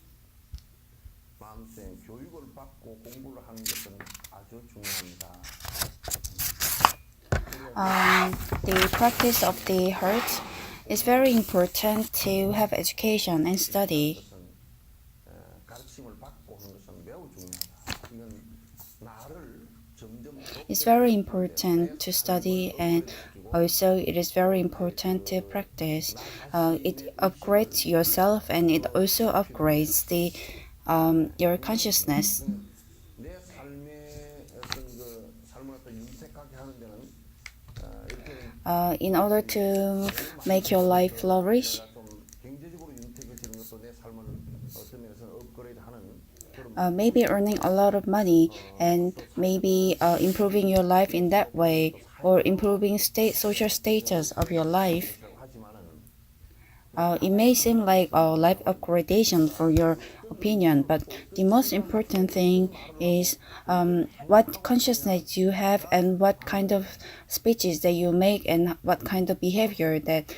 The practice of the heart is very important to have education and study. It's very important to study, and also it is very important to practice. It upgrades yourself, and it also upgrades the your consciousness. 내 삶의 어떤 그 삶을 갖다 윤택하게 하는 데는 이렇게 In order to make your life flourish, 좀 경제적으로 윤택해지는 것도 내 삶을 어떤 면에서는 업그레이드하는 maybe earning a lot of money and maybe improving your life in that way, or improving social status of your life. It may seem like a life upgradation for your opinion, but the most important thing is what consciousness you have and what kind of speeches that you make and what kind of behavior that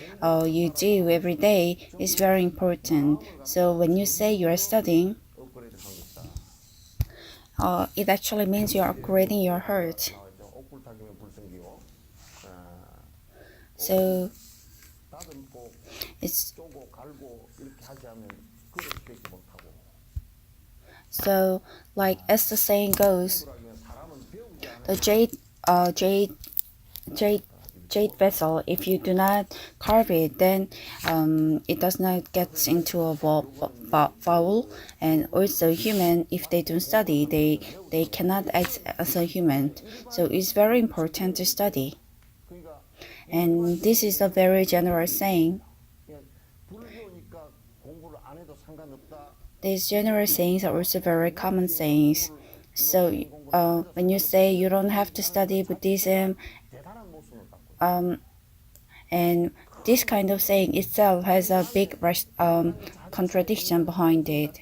you do every day is very important. So when you say you are studying, it actually means you are upgrading your heart. So it's so like as the saying goes, the jade vessel, if you do not carve it, then it does not get into a foul. And also human, if they don't study, they cannot act as a human. So it's very important to study. And this is a very general saying. These general sayings are also very common sayings. So when you say you don't have to study Buddhism, and this kind of saying itself has a big contradiction behind it.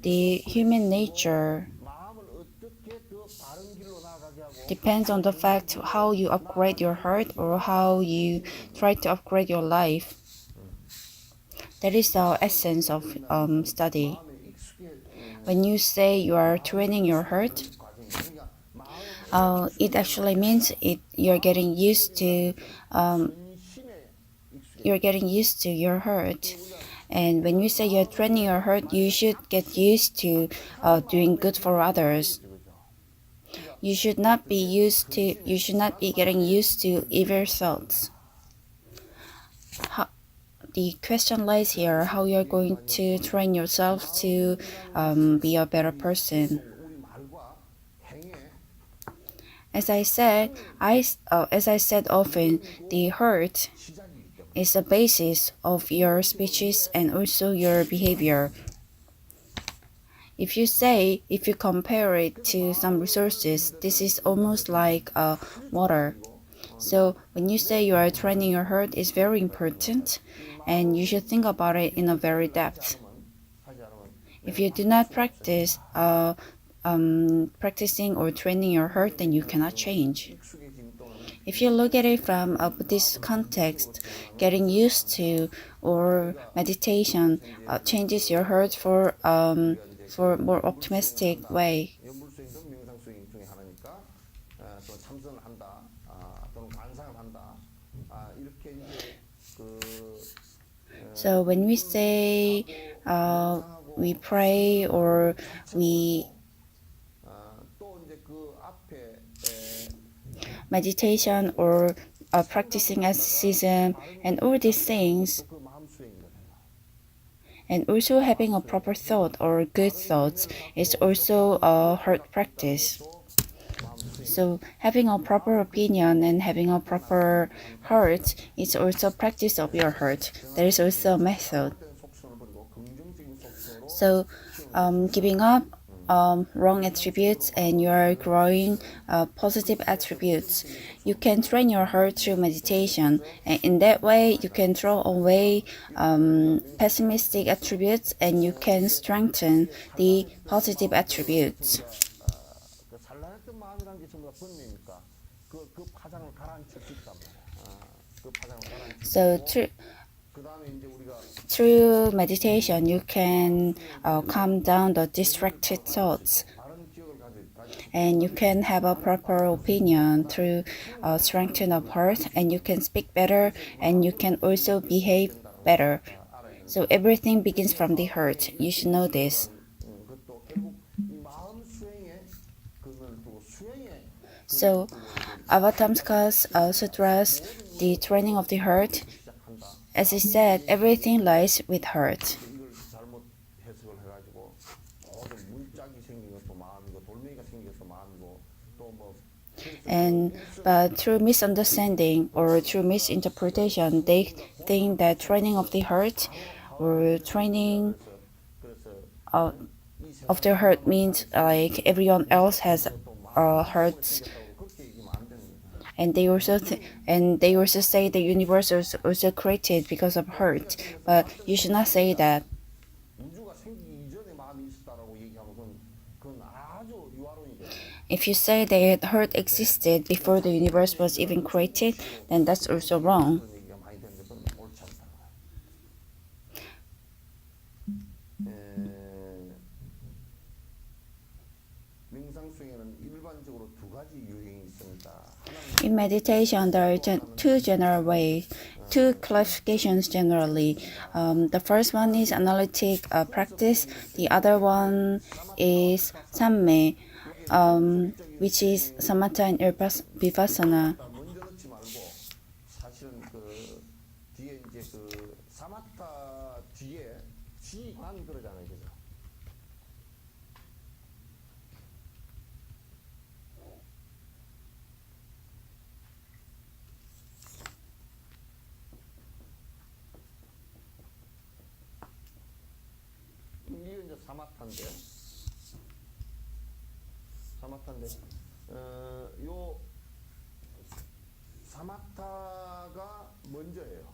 The human nature depends on the fact how you upgrade your heart or how you try to upgrade your life. That is the essence of study. When you say you are training your heart, it actually means you're getting used to your heart. And when you say you're training your heart, you should get used to doing good for others. You should not be getting used to evil thoughts. The question lies here: how you're going to train yourself to be a better person. As I said often, the heart is the basis of your speeches and also your behavior. If you compare it to some resources, this is almost like water. So when you say you are training your heart, it's very important, and you should think about it in a very depth. If you do not practice practicing or training your heart, then you cannot change. If you look at it from a Buddhist context, getting used to or meditation changes your heart for more optimistic way. So when we say we pray or we meditation or practicing asceticism and all these things, and also having a proper thought or good thoughts is also a heart practice. So having a proper opinion and having a proper heart is also practice of your heart. There is also a method. So giving up wrong attributes and you are growing positive attributes. You can train your heart through meditation, and in that way you can throw away pessimistic attributes and you can strengthen the positive attributes. So through meditation, you can calm down the distracted thoughts, and you can have a proper opinion through strengthen of heart, and you can speak better, and you can also behave better. So everything begins from the heart. You should know this. So, Avatamska's stress the training of the heart. As he said, everything lies with heart. But through misunderstanding or through misinterpretation, they think that training of the heart or training of the heart means like everyone else has hearts, and they also say the universe is also created because of heart. But you should not say that. If you say that heart existed before the universe was even created, then that's also wrong. In meditation, there are two classifications generally. The first one is analytic practice. The other one is samme, which is samatha and vipassana. 요 사마타가 먼저예요.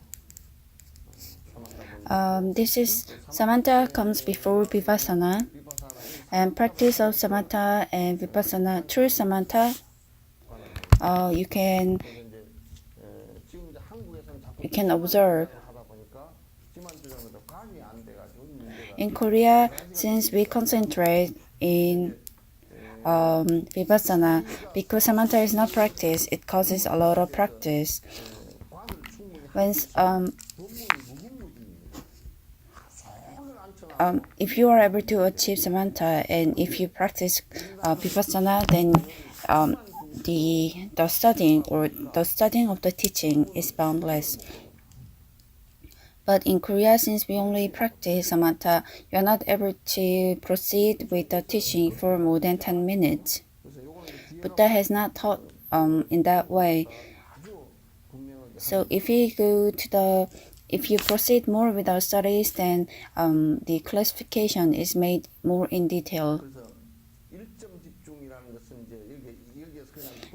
This is samatha comes before vipassana, and practice of samatha and vipassana through samatha. You can observe. In Korea, since we concentrate in vipassana, because samatha is not practice, it causes a lot of practice. If you are able to achieve samatha and if you practice vipassana, then the studying of the teaching is boundless. But in Korea, since we only practice samatha, you are not able to proceed with the teaching for more than 10 minutes. Buddha has not taught in that way. So if you proceed more with our studies, then the classification is made more in detail.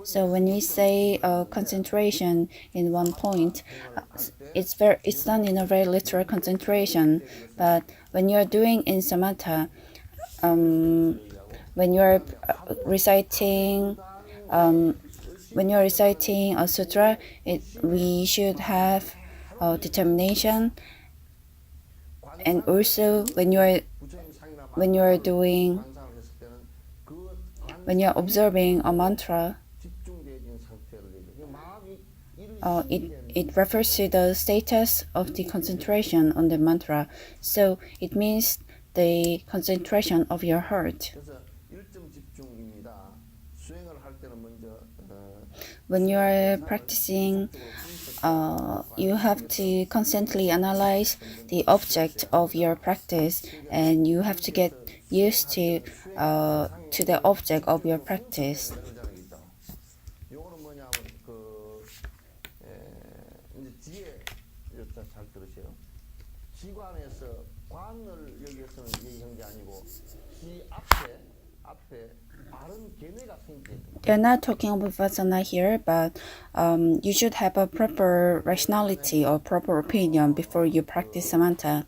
So when we say concentration in one point, it's done in a very literal concentration. But when you are doing in samatha, when you are reciting a sutra, we should have determination. And also when you are observing a mantra, it refers to the status of the concentration on the mantra. So it means the concentration of your heart. When you are practicing, you have to constantly analyze the object of your practice, and you have to get used to the object of your practice. They're not talking about vipassana here, but you should have a proper rationality or proper opinion before you practice samatha.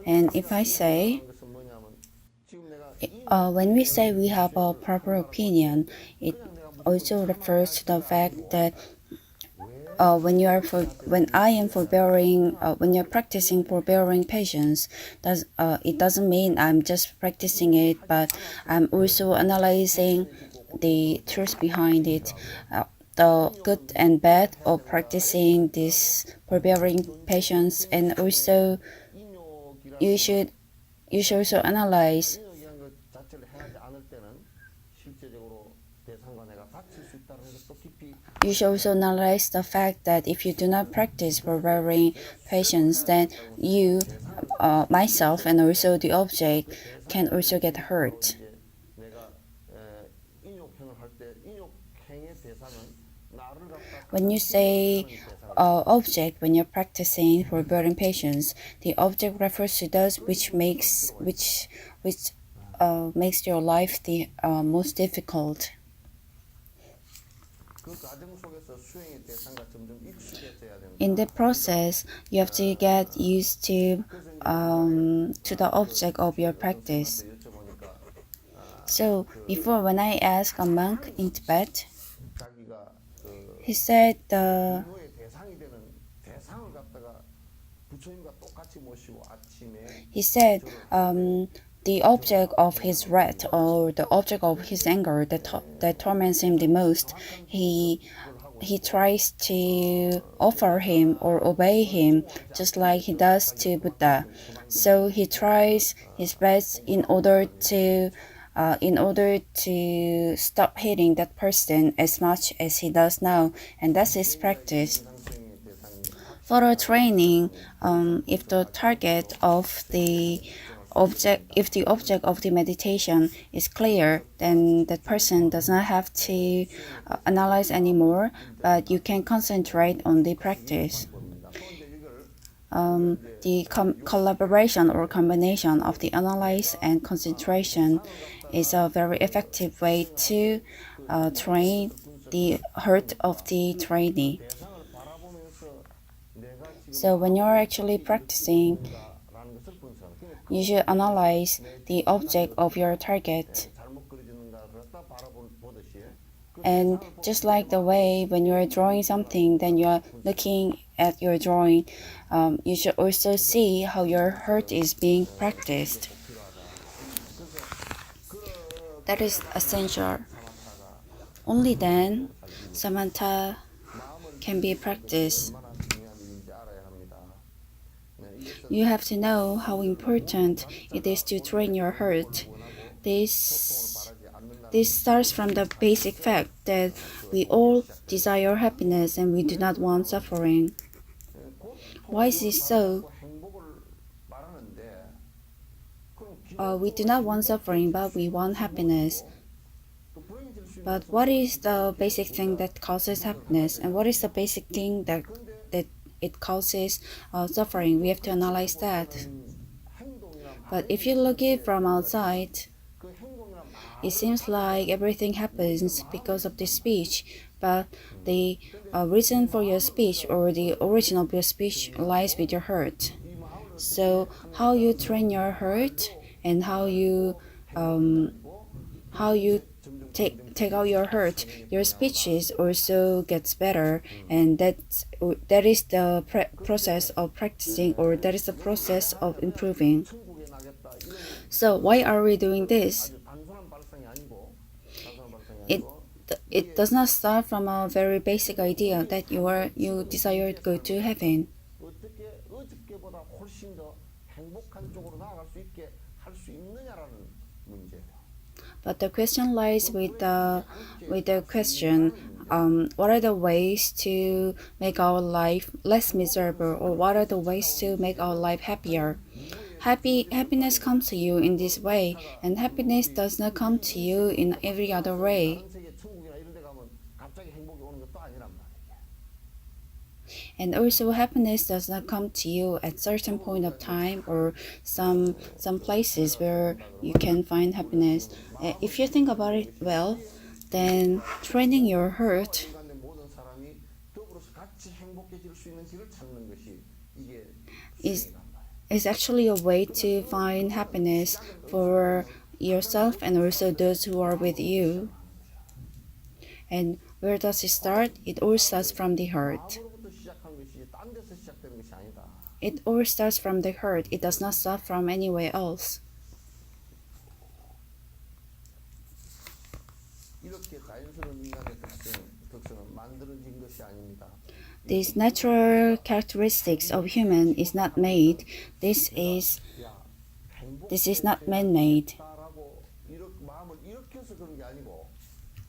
And if I say, when we say we have a proper opinion, it also refers to the fact that when you're practicing forbearing patience, it doesn't mean I'm just practicing it, but I'm also analyzing the truth behind it, the good and bad of practicing this forbearing patience, and also you should also analyze 않을 때는 실제적으로 대상과 내가 다칠 수 있다는 것도 깊이 You should also analyze the fact that if you do not practice forbearing patience, then you, myself, and also the object can also get hurt. 이제 내가 인욕행을 할 때 인욕행의 대상은 나를 갖다 When you say object, when you're practicing forbearing patience, the object refers to those which makes your life the most difficult. 그 과정 속에서 수행의 대상과 점점 익숙해져야 된다. In the process, you have to get used to the object of your practice. So before, when I asked a monk in Tibet, 자기가 he said 인호의 대상이 되는 대상을 갖다가 부처님과 똑같이 모시고 아침에 the object of his wrath or the object of his anger that torments him the most, he tries to offer him or obey him just like he does to Buddha. So he tries his best in order to stop hating that person as much as he does now, and that's his practice. For training, if the object of the meditation is clear, then that person does not have to analyze anymore, but you can concentrate on the practice. The collaboration or combination of the analyze and concentration is a very effective way to train the heart of the trainee. So when you're actually practicing, you should analyze the object of your target. And just like the way when you're drawing something, then you're looking at your drawing, you should also see how your heart is being practiced. That is essential. Only then, samatha can be practiced. You have to know how important it is to train your heart. This starts from the basic fact that we all desire happiness and we do not want suffering. Why is this so? We do not want suffering, but we want happiness. But what is the basic thing that causes happiness, and what is the basic thing that it causes suffering? We have to analyze that. But if you look it from outside, it seems like everything happens because of the speech, but the reason for your speech or the origin of your speech lies with your heart. So how you train your heart and how you take out your heart, your speeches also gets better, and that is the process of practicing, or that is the process of improving. So why are we doing this? It does not start from a very basic idea that you desire to go to heaven. But the question lies with the question, what are the ways to make our life less miserable, or what are the ways to make our life happier? Happiness comes to you in this way, and happiness does not come to you in every other way. And also, happiness does not come to you at certain point of time or some places where you can find happiness. If you think about it well, then training your heart is actually a way to find happiness for yourself and also those who are with you. And where does it start? It all starts from the heart. It all starts from the heart. It does not start from anywhere else. These natural characteristics of human is not made. This is not man-made. 이렇게 해서 그런 게 아니고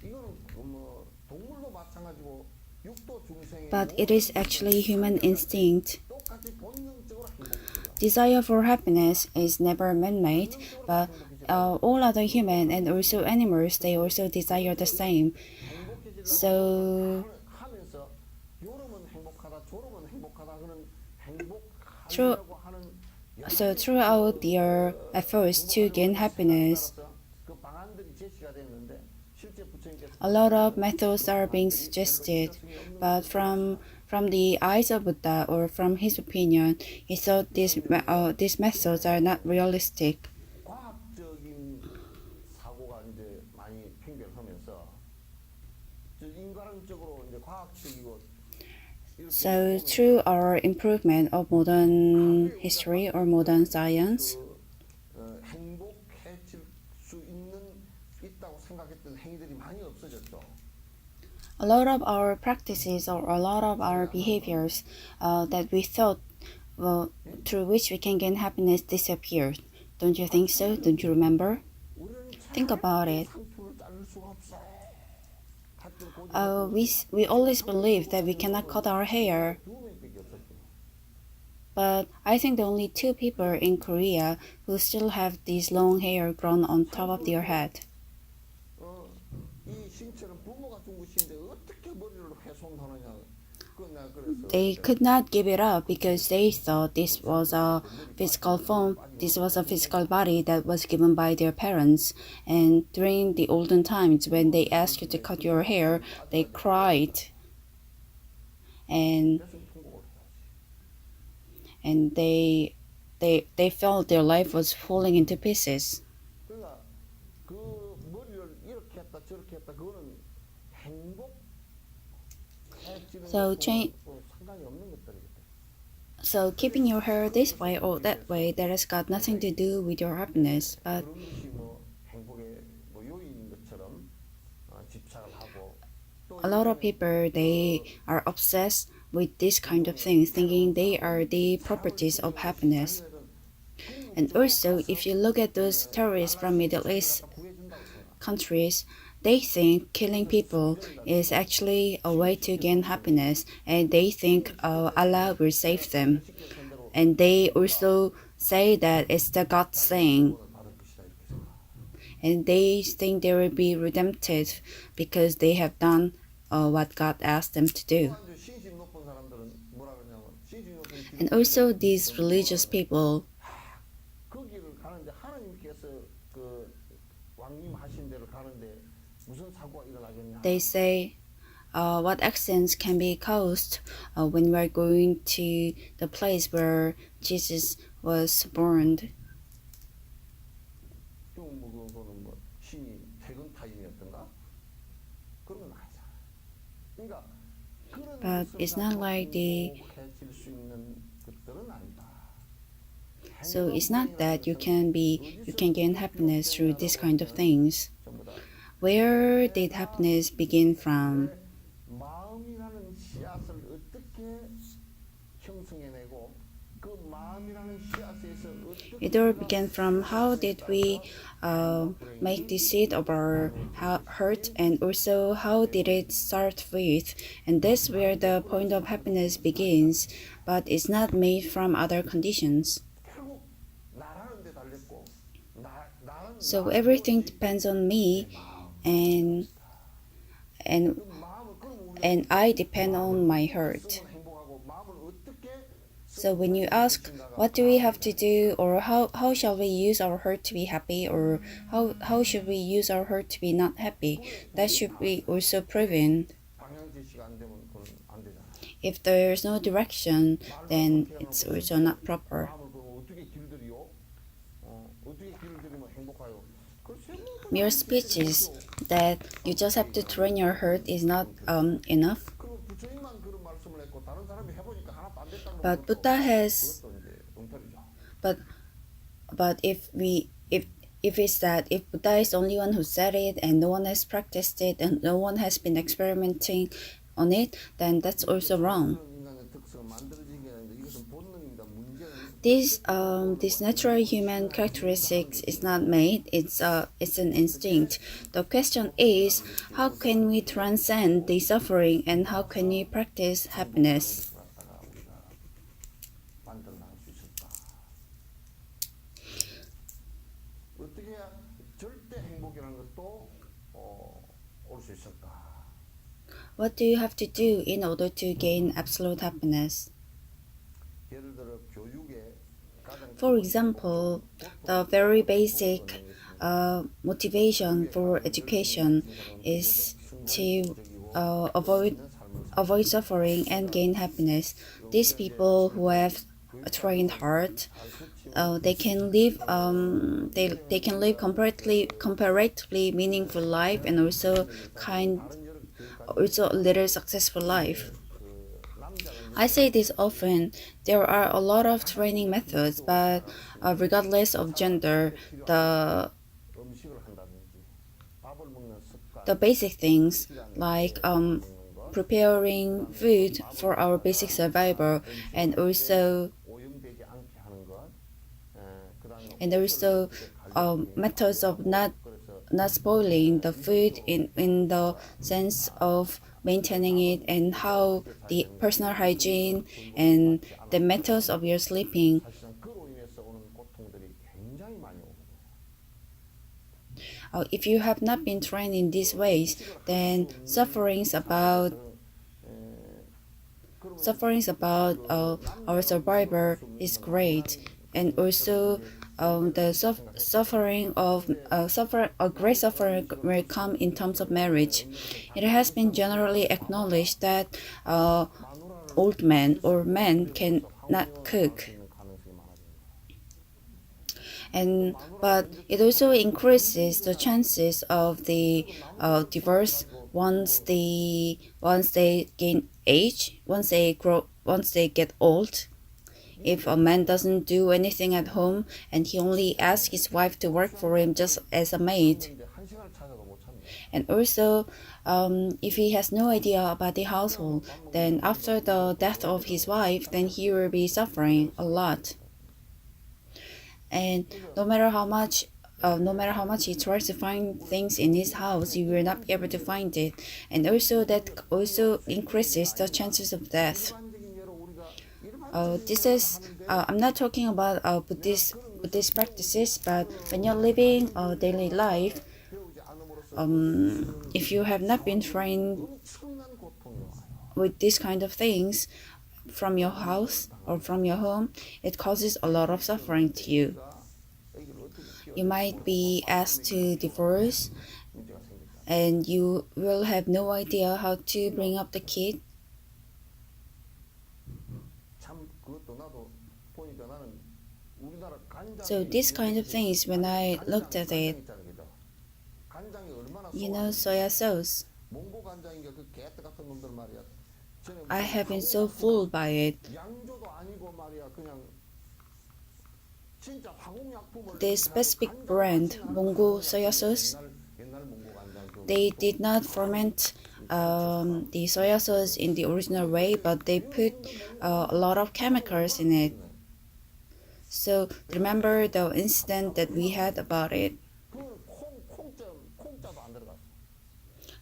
이거는 뭐 동물도 마찬가지고 육도 중생의 but it is actually human instinct. 똑같이 본능적으로 행복해요. Desire for happiness is never man-made, but all other human and also animals, they also desire the same. So 하면서 요러면 행복하다, 저러면 행복하다 그런 through, 행복하려고 하는 so throughout their efforts to gain happiness, 그 방안들이 제시가 됐는데 실제 부처님께서 a lot of methods are being suggested, but from the eyes of Buddha or from his opinion, he thought these methods are not realistic. 과학적인 사고가 이제 많이 팽배하면서 인간적으로 이제 과학적이고 So through our improvement of modern history or modern science, 행복해질 수 있다고 생각했던 행위들이 많이 없어졌죠. a lot of our practices or a lot of our behaviors that we thought through which we can gain happiness disappeared. Don't you think so? Don't you remember? Think about it. We always believe that we cannot cut our hair, but I think there are only 2 people in Korea who still have these long hair grown on top of their head. 이 신체는 부모가 준 것인데 어떻게 머리를 훼손하느냐. They could not give it up because they thought this was a physical form, this was a physical body that was given by their parents. And during the olden times, when they asked you to cut your hair, they cried. And they felt their life was falling into pieces. 그러니까 그 머리를 이렇게 했다 저렇게 했다 그거는 So 상관이 없는 것들이겠다. So keeping your hair this way or that way, that has got nothing to do with your happiness. But 그런 것이 뭐 행복의 뭐 요인인 것처럼 집착을 하고 a lot of people, they are obsessed with this kind of things, thinking they are the properties of happiness. And also, if you look at those terrorists from Middle East countries, they think killing people is actually a way to gain happiness, and they think Allah will save them. And they also say that it's the God's saying. And they think they will be redempted because they have done what God asked them to do. And also these religious people, they say, what accidents can be caused when we are going to the place where Jesus was born. But it's not like So it's not that you can gain happiness through this kind of things. Where did happiness begin from? It all began from how did we make the seed of our heart, and also how did it start with. And that's where the point of happiness begins, but it's not made from other conditions. So everything depends on me, and I depend on my heart. So when you ask, what do we have to do, or how shall we use our heart to be happy, or how should we use our heart to be not happy, that should be also proven. If there's no direction, then it's also not proper. Mere speeches that you just have to train your heart is not enough. But Buddha has, but if it's that if Buddha is the only one who said it and no one has practiced it and no one has been experimenting on it, then that's also wrong. This natural human characteristics is not made, it's an instinct. The question is, how can we transcend the suffering and how can we practice happiness? 만들어낼 수 있을까? 어떻게 해야 절대 행복이라는 것도 올 수 있을까? What do you have to do in order to gain absolute happiness? 예를 들어 교육에 For example, the very basic motivation for education is to avoid suffering and gain happiness. These people who have trained hard, they can live comparatively meaningful life and also a little successful life. I say this often. There are a lot of training methods, but regardless of gender, the basic things like preparing food for our basic survival and also methods of not spoiling the food in the sense of maintaining it and how the personal hygiene and the methods of your sleeping. If you have not been trained in these ways, then sufferings about our survivor is great, and also a great suffering will come in terms of marriage. It has been generally acknowledged that old men or men cannot cook. But it also increases the chances of the divorce once they gain age, once they get old. If a man doesn't do anything at home and he only asks his wife to work for him just as a maid. And also, if he has no idea about the household, then after the death of his wife, then he will be suffering a lot. And no matter how much he tries to find things in his house, he will not be able to find it. And also that also increases the chances of death. I'm not talking about Buddhist practices, but when you're living a daily life, if you have not been trained with these kind of things from your house or from your home, it causes a lot of suffering to you. You might be asked to divorce, and you will have no idea how to bring up the kid. So these kind of things, when I looked at it, soya sauce, I have been so fooled by it. The specific brand, Mongo soya sauce, they did not ferment the soya sauce in the original way, but they put a lot of chemicals in it. So remember the incident that we had about it.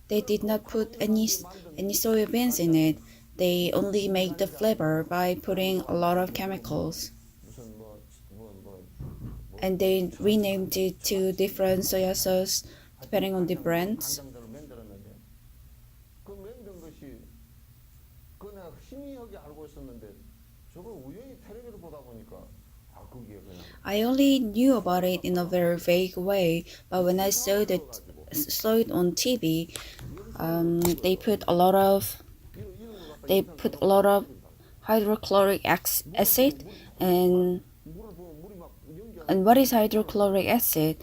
They did not put any soybeans in it. They only make the flavor by putting a lot of chemicals. And they renamed it to different soya sauce depending on the brands. I only knew about it in a very vague way, but when I saw it on TV, they put a lot of hydrochloric acid, and what is hydrochloric acid?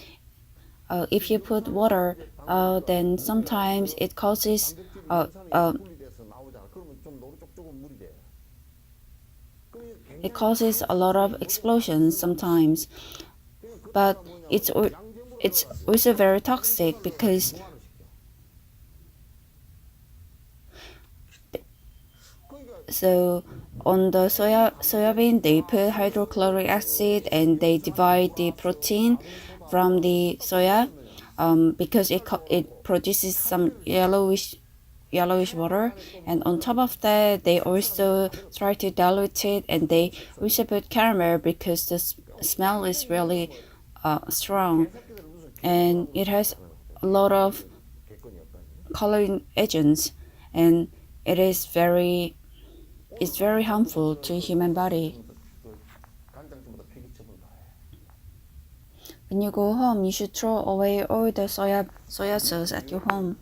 If you put water, then sometimes it causes a lot of explosions sometimes, but it's also very toxic because on the soybean, they put hydrochloric acid and they divide the protein from the soya because it produces some yellowish water, and on top of that they also try to dilute it, and they also put caramel because the smell is really strong, and it has a lot of coloring agents, and it is very it's very harmful to human body. When you go home, you should throw away all the soya sauce at your home.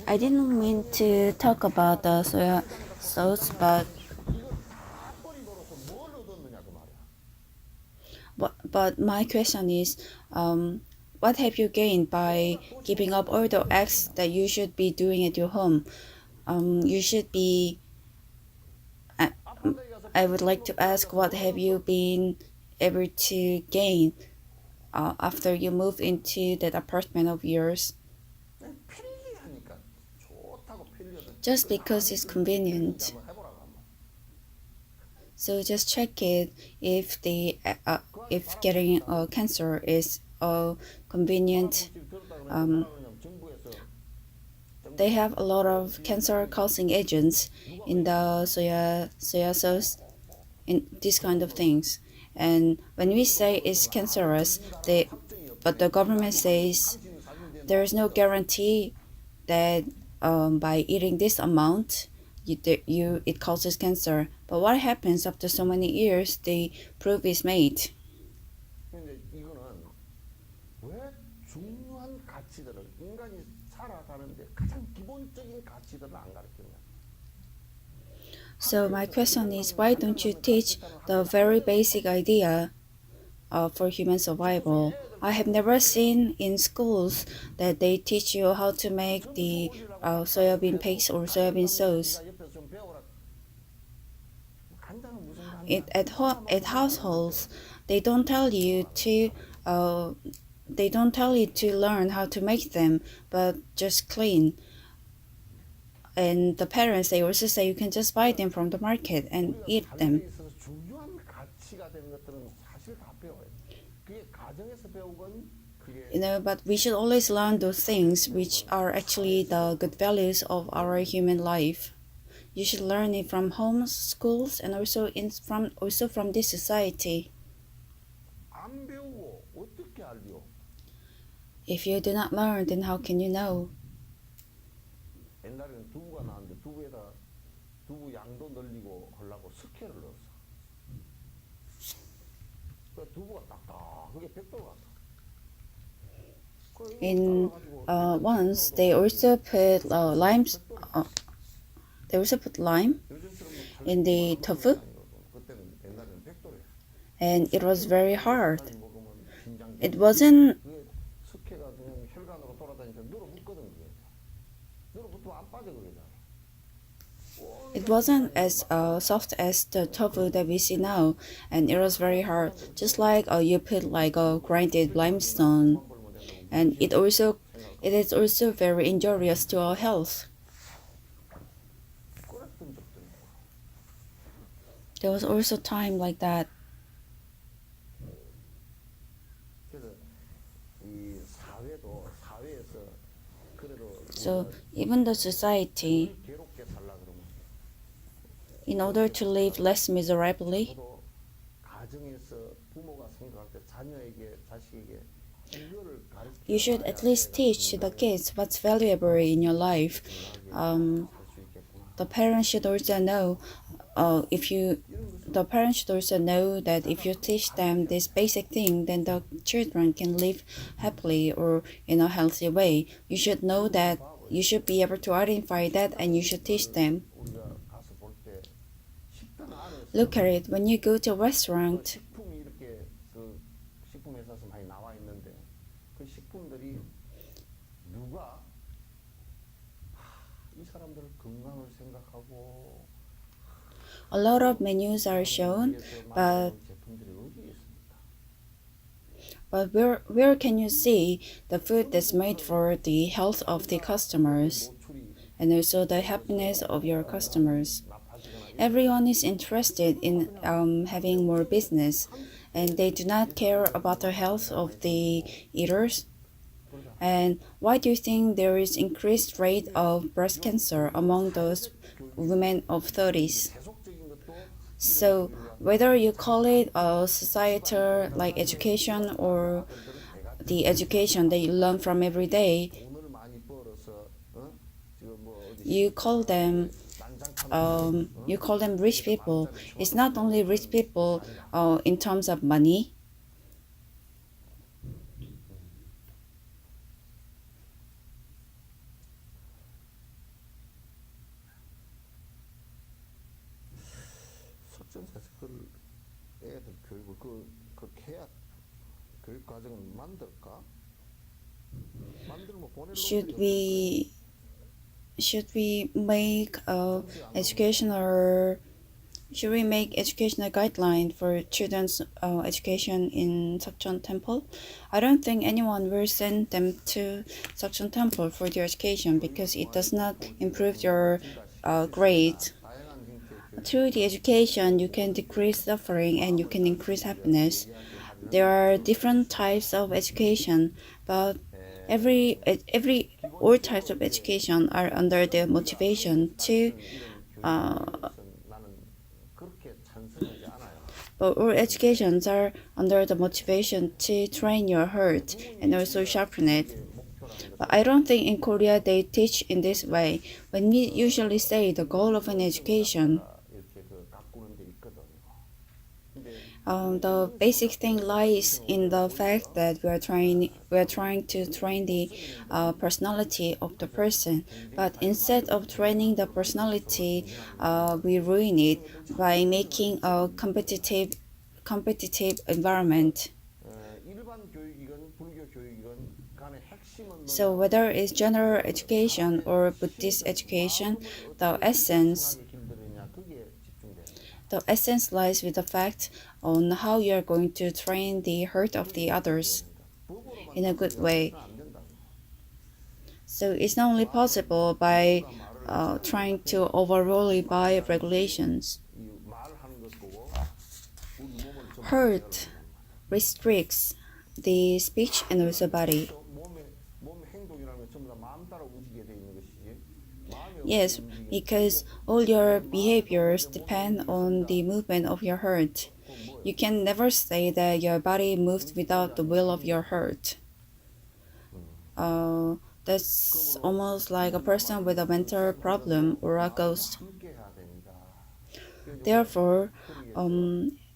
I didn't mean to talk about the soya sauce, but my question is, what have you gained by giving up all the acts that you should be doing at your home? You should be. I would like to ask, what have you been able to gain after you moved into that apartment of yours? Just because it's convenient. So just check it if if getting cancer is convenient. They have a lot of cancer-causing agents in the soya sauce, in these kind of things. And when we say it's cancerous, but the government says there is no guarantee that by eating this amount, it causes cancer. But what happens after so many years? The proof is made. So my question is, why don't you teach the very basic idea for human survival? I have never seen in schools that they teach you how to make the soybean paste or soybean sauce. At households, they don't tell you to learn how to make them, but just clean. And the parents, they also say you can just buy them from the market and eat them. But we should always learn those things which are actually the good values of our human life. You should learn it from homes, schools, and also from this society. If you do not learn, then how can you know? In once they also put lime in the tofu, and it was very hard. It wasn't as soft as the tofu that we see now, and it was very hard. Just like you put like a grinded limestone, and it is also very injurious to our health. There was also time like that. So even the society, in order to live less miserably, you should at least teach the kids what's valuable in your life. The parents should also know that if you teach them this basic thing, then the children can live happily or in a healthy way. You should know that. You should be able to identify that, and you should teach them. Look at it. When you go to a restaurant, a lot of menus are shown, but where can you see the food that's made for the health of the customers? and also the happiness of your customers. Everyone is interested in having more business, and they do not care about the health of the eaters. And why do you think there is increased rate of breast cancer among those women of 30s? So whether you call it a societal like education or the education that you learn from every day, you call them rich people. It's not only rich people in terms of money. 석전사에서 그걸 애들 교육을 그렇게 해야 교육 과정을 만들까? 만들면 보낼 Should 놈들이 we should we make educational should we make educational guideline for children's education in Seokjeon Temple? I don't think anyone will send them to Seokjeon Temple for their education because it does not improve your grades. Through the education, you can decrease suffering and you can increase happiness. There are different types of education, but all types of education are under the motivation to but all educations are under the motivation to train your heart and also sharpen it. But I don't think in Korea they teach in this way. When we usually say the goal of an education, the basic thing lies in the fact that we are trying to train the personality of the person. But instead of training the personality, we ruin it by making a competitive environment. So whether it's general education or Buddhist education, the essence lies with the fact on how you are going to train the heart of the others in a good way. So it's not only possible by trying to overrule it by regulations. Heart restricts the speech and also body. Yes, because all your behaviors depend on the movement of your heart. You can never say that your body moves without the will of your heart. That's almost like a person with a mental problem or a ghost. Therefore,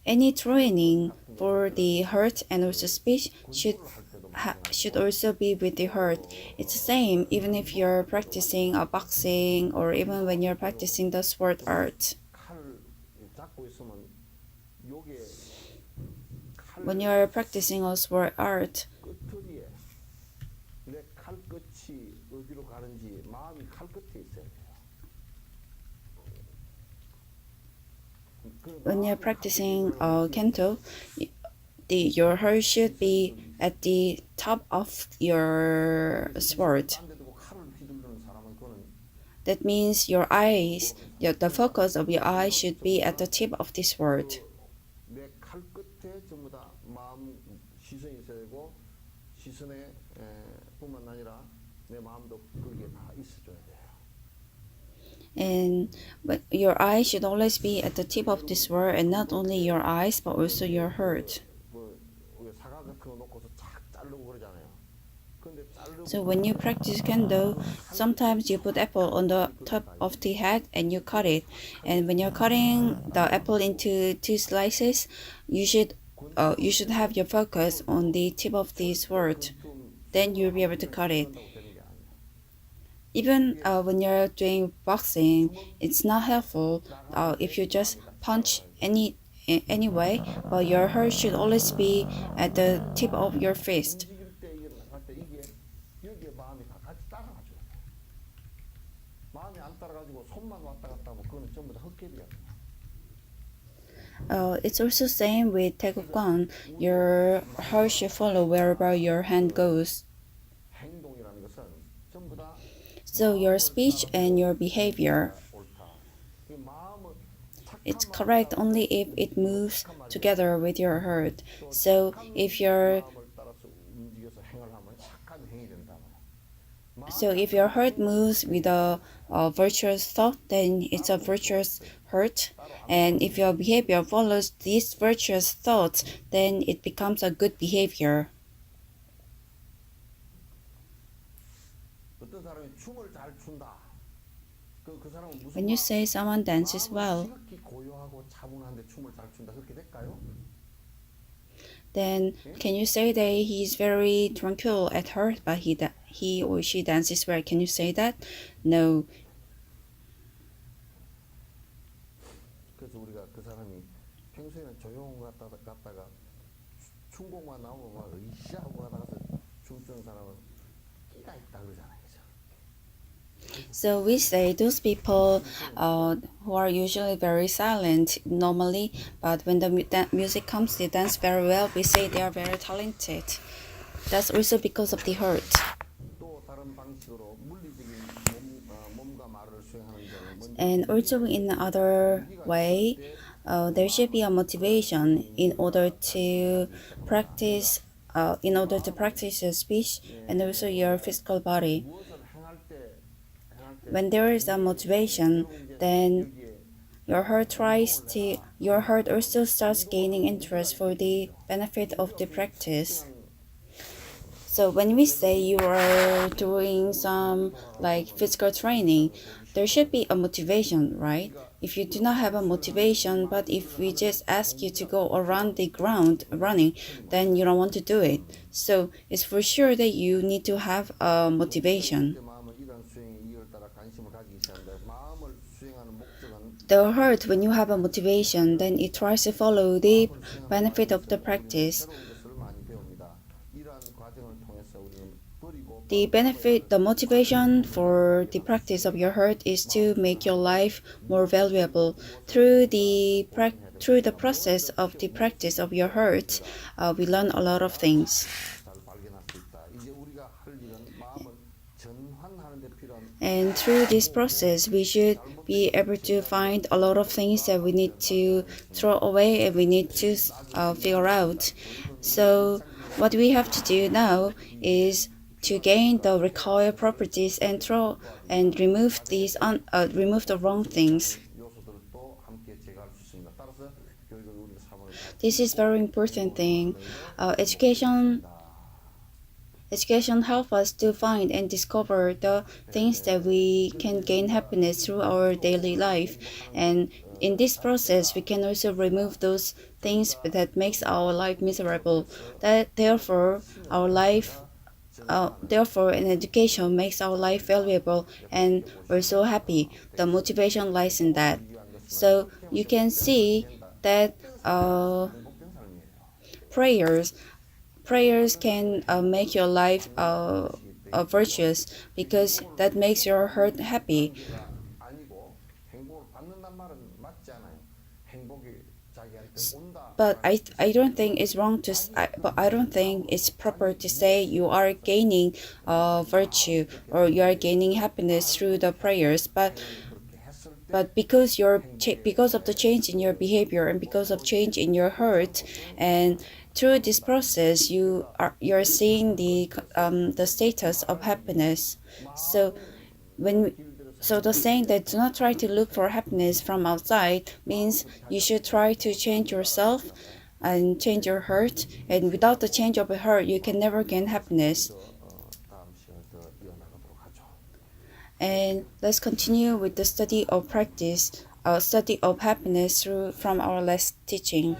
any training for the heart and also speech should also be with the heart. It's the same even if you're practicing a boxing or even when you're practicing the sword art. When you're practicing a sword art, kendo, your heart should be at the top of your sword. That means your eyes, the focus of your eyes should be at the tip of the sword. But your eyes should always be at the tip of the sword, and not only your eyes but also your heart. So when you practice kendo, sometimes you put apple on the top of the head and you cut it. And when you're cutting the apple into two slices, you should have your focus on the tip of the sword. Then you'll be able to cut it. Even when you're doing boxing, it's not helpful if you just punch anyway, but your heart should always be at the tip of your fist. It's also same with Taekwondo. Your heart should follow wherever your hand goes. So your speech and your behavior, it's correct only if it moves together with your heart. So if your heart moves with a virtuous thought, then it's a virtuous heart. And if your behavior follows these virtuous thoughts, then it becomes a good behavior. When you say someone dances well, then can you say that he's very tranquil at heart, but he or she dances well? Can you say that? No. 그래서 우리가 그 사람이 평소에는 조용한 것 같다가 춘공만 나오면 막 으쌰하고 하다가서 춤추는 사람은 끼가 있다 그러잖아요. So we say those people who are usually very silent normally, but when the music comes, they dance very well. We say they are very talented. That's also because of the heart. And also in another way, there should be a motivation in order to practice your speech and also your physical body. When there is a motivation, then your heart also starts gaining interest for the benefit of the practice. So when we say you are doing some like physical training, there should be a motivation, right? If you do not have a motivation, but if we just ask you to go around the ground running, then you don't want to do it. So it's for sure that you need to have a motivation. The heart, when you have a motivation, then it tries to follow the benefit of the practice. The motivation for the practice of your heart is to make your life more valuable. Through the process of the practice of your heart, we learn a lot of things. And through this process, we should be able to find a lot of things that we need to throw away and we need to figure out. So what we have to do now is to gain the required properties and remove the wrong things. This is very important thing. Education helps us to find and discover the things that we can gain happiness through our daily life. And in this process, we can also remove those things that makes our life miserable. Therefore, an education makes our life valuable and we're so happy. The motivation lies in that. So you can see that prayers can make your life virtuous because that makes your heart happy. But I don't think it's wrong but I don't think it's proper to say you are gaining virtue or you are gaining happiness through the prayers. But because of the change in your behavior and because of change in your heart, and through this process you're seeing the status of happiness. So the saying that do not try to look for happiness from outside means you should try to change yourself and change your heart. And without the change of your heart, you can never gain happiness. And let's continue with the study of happiness from our last teaching.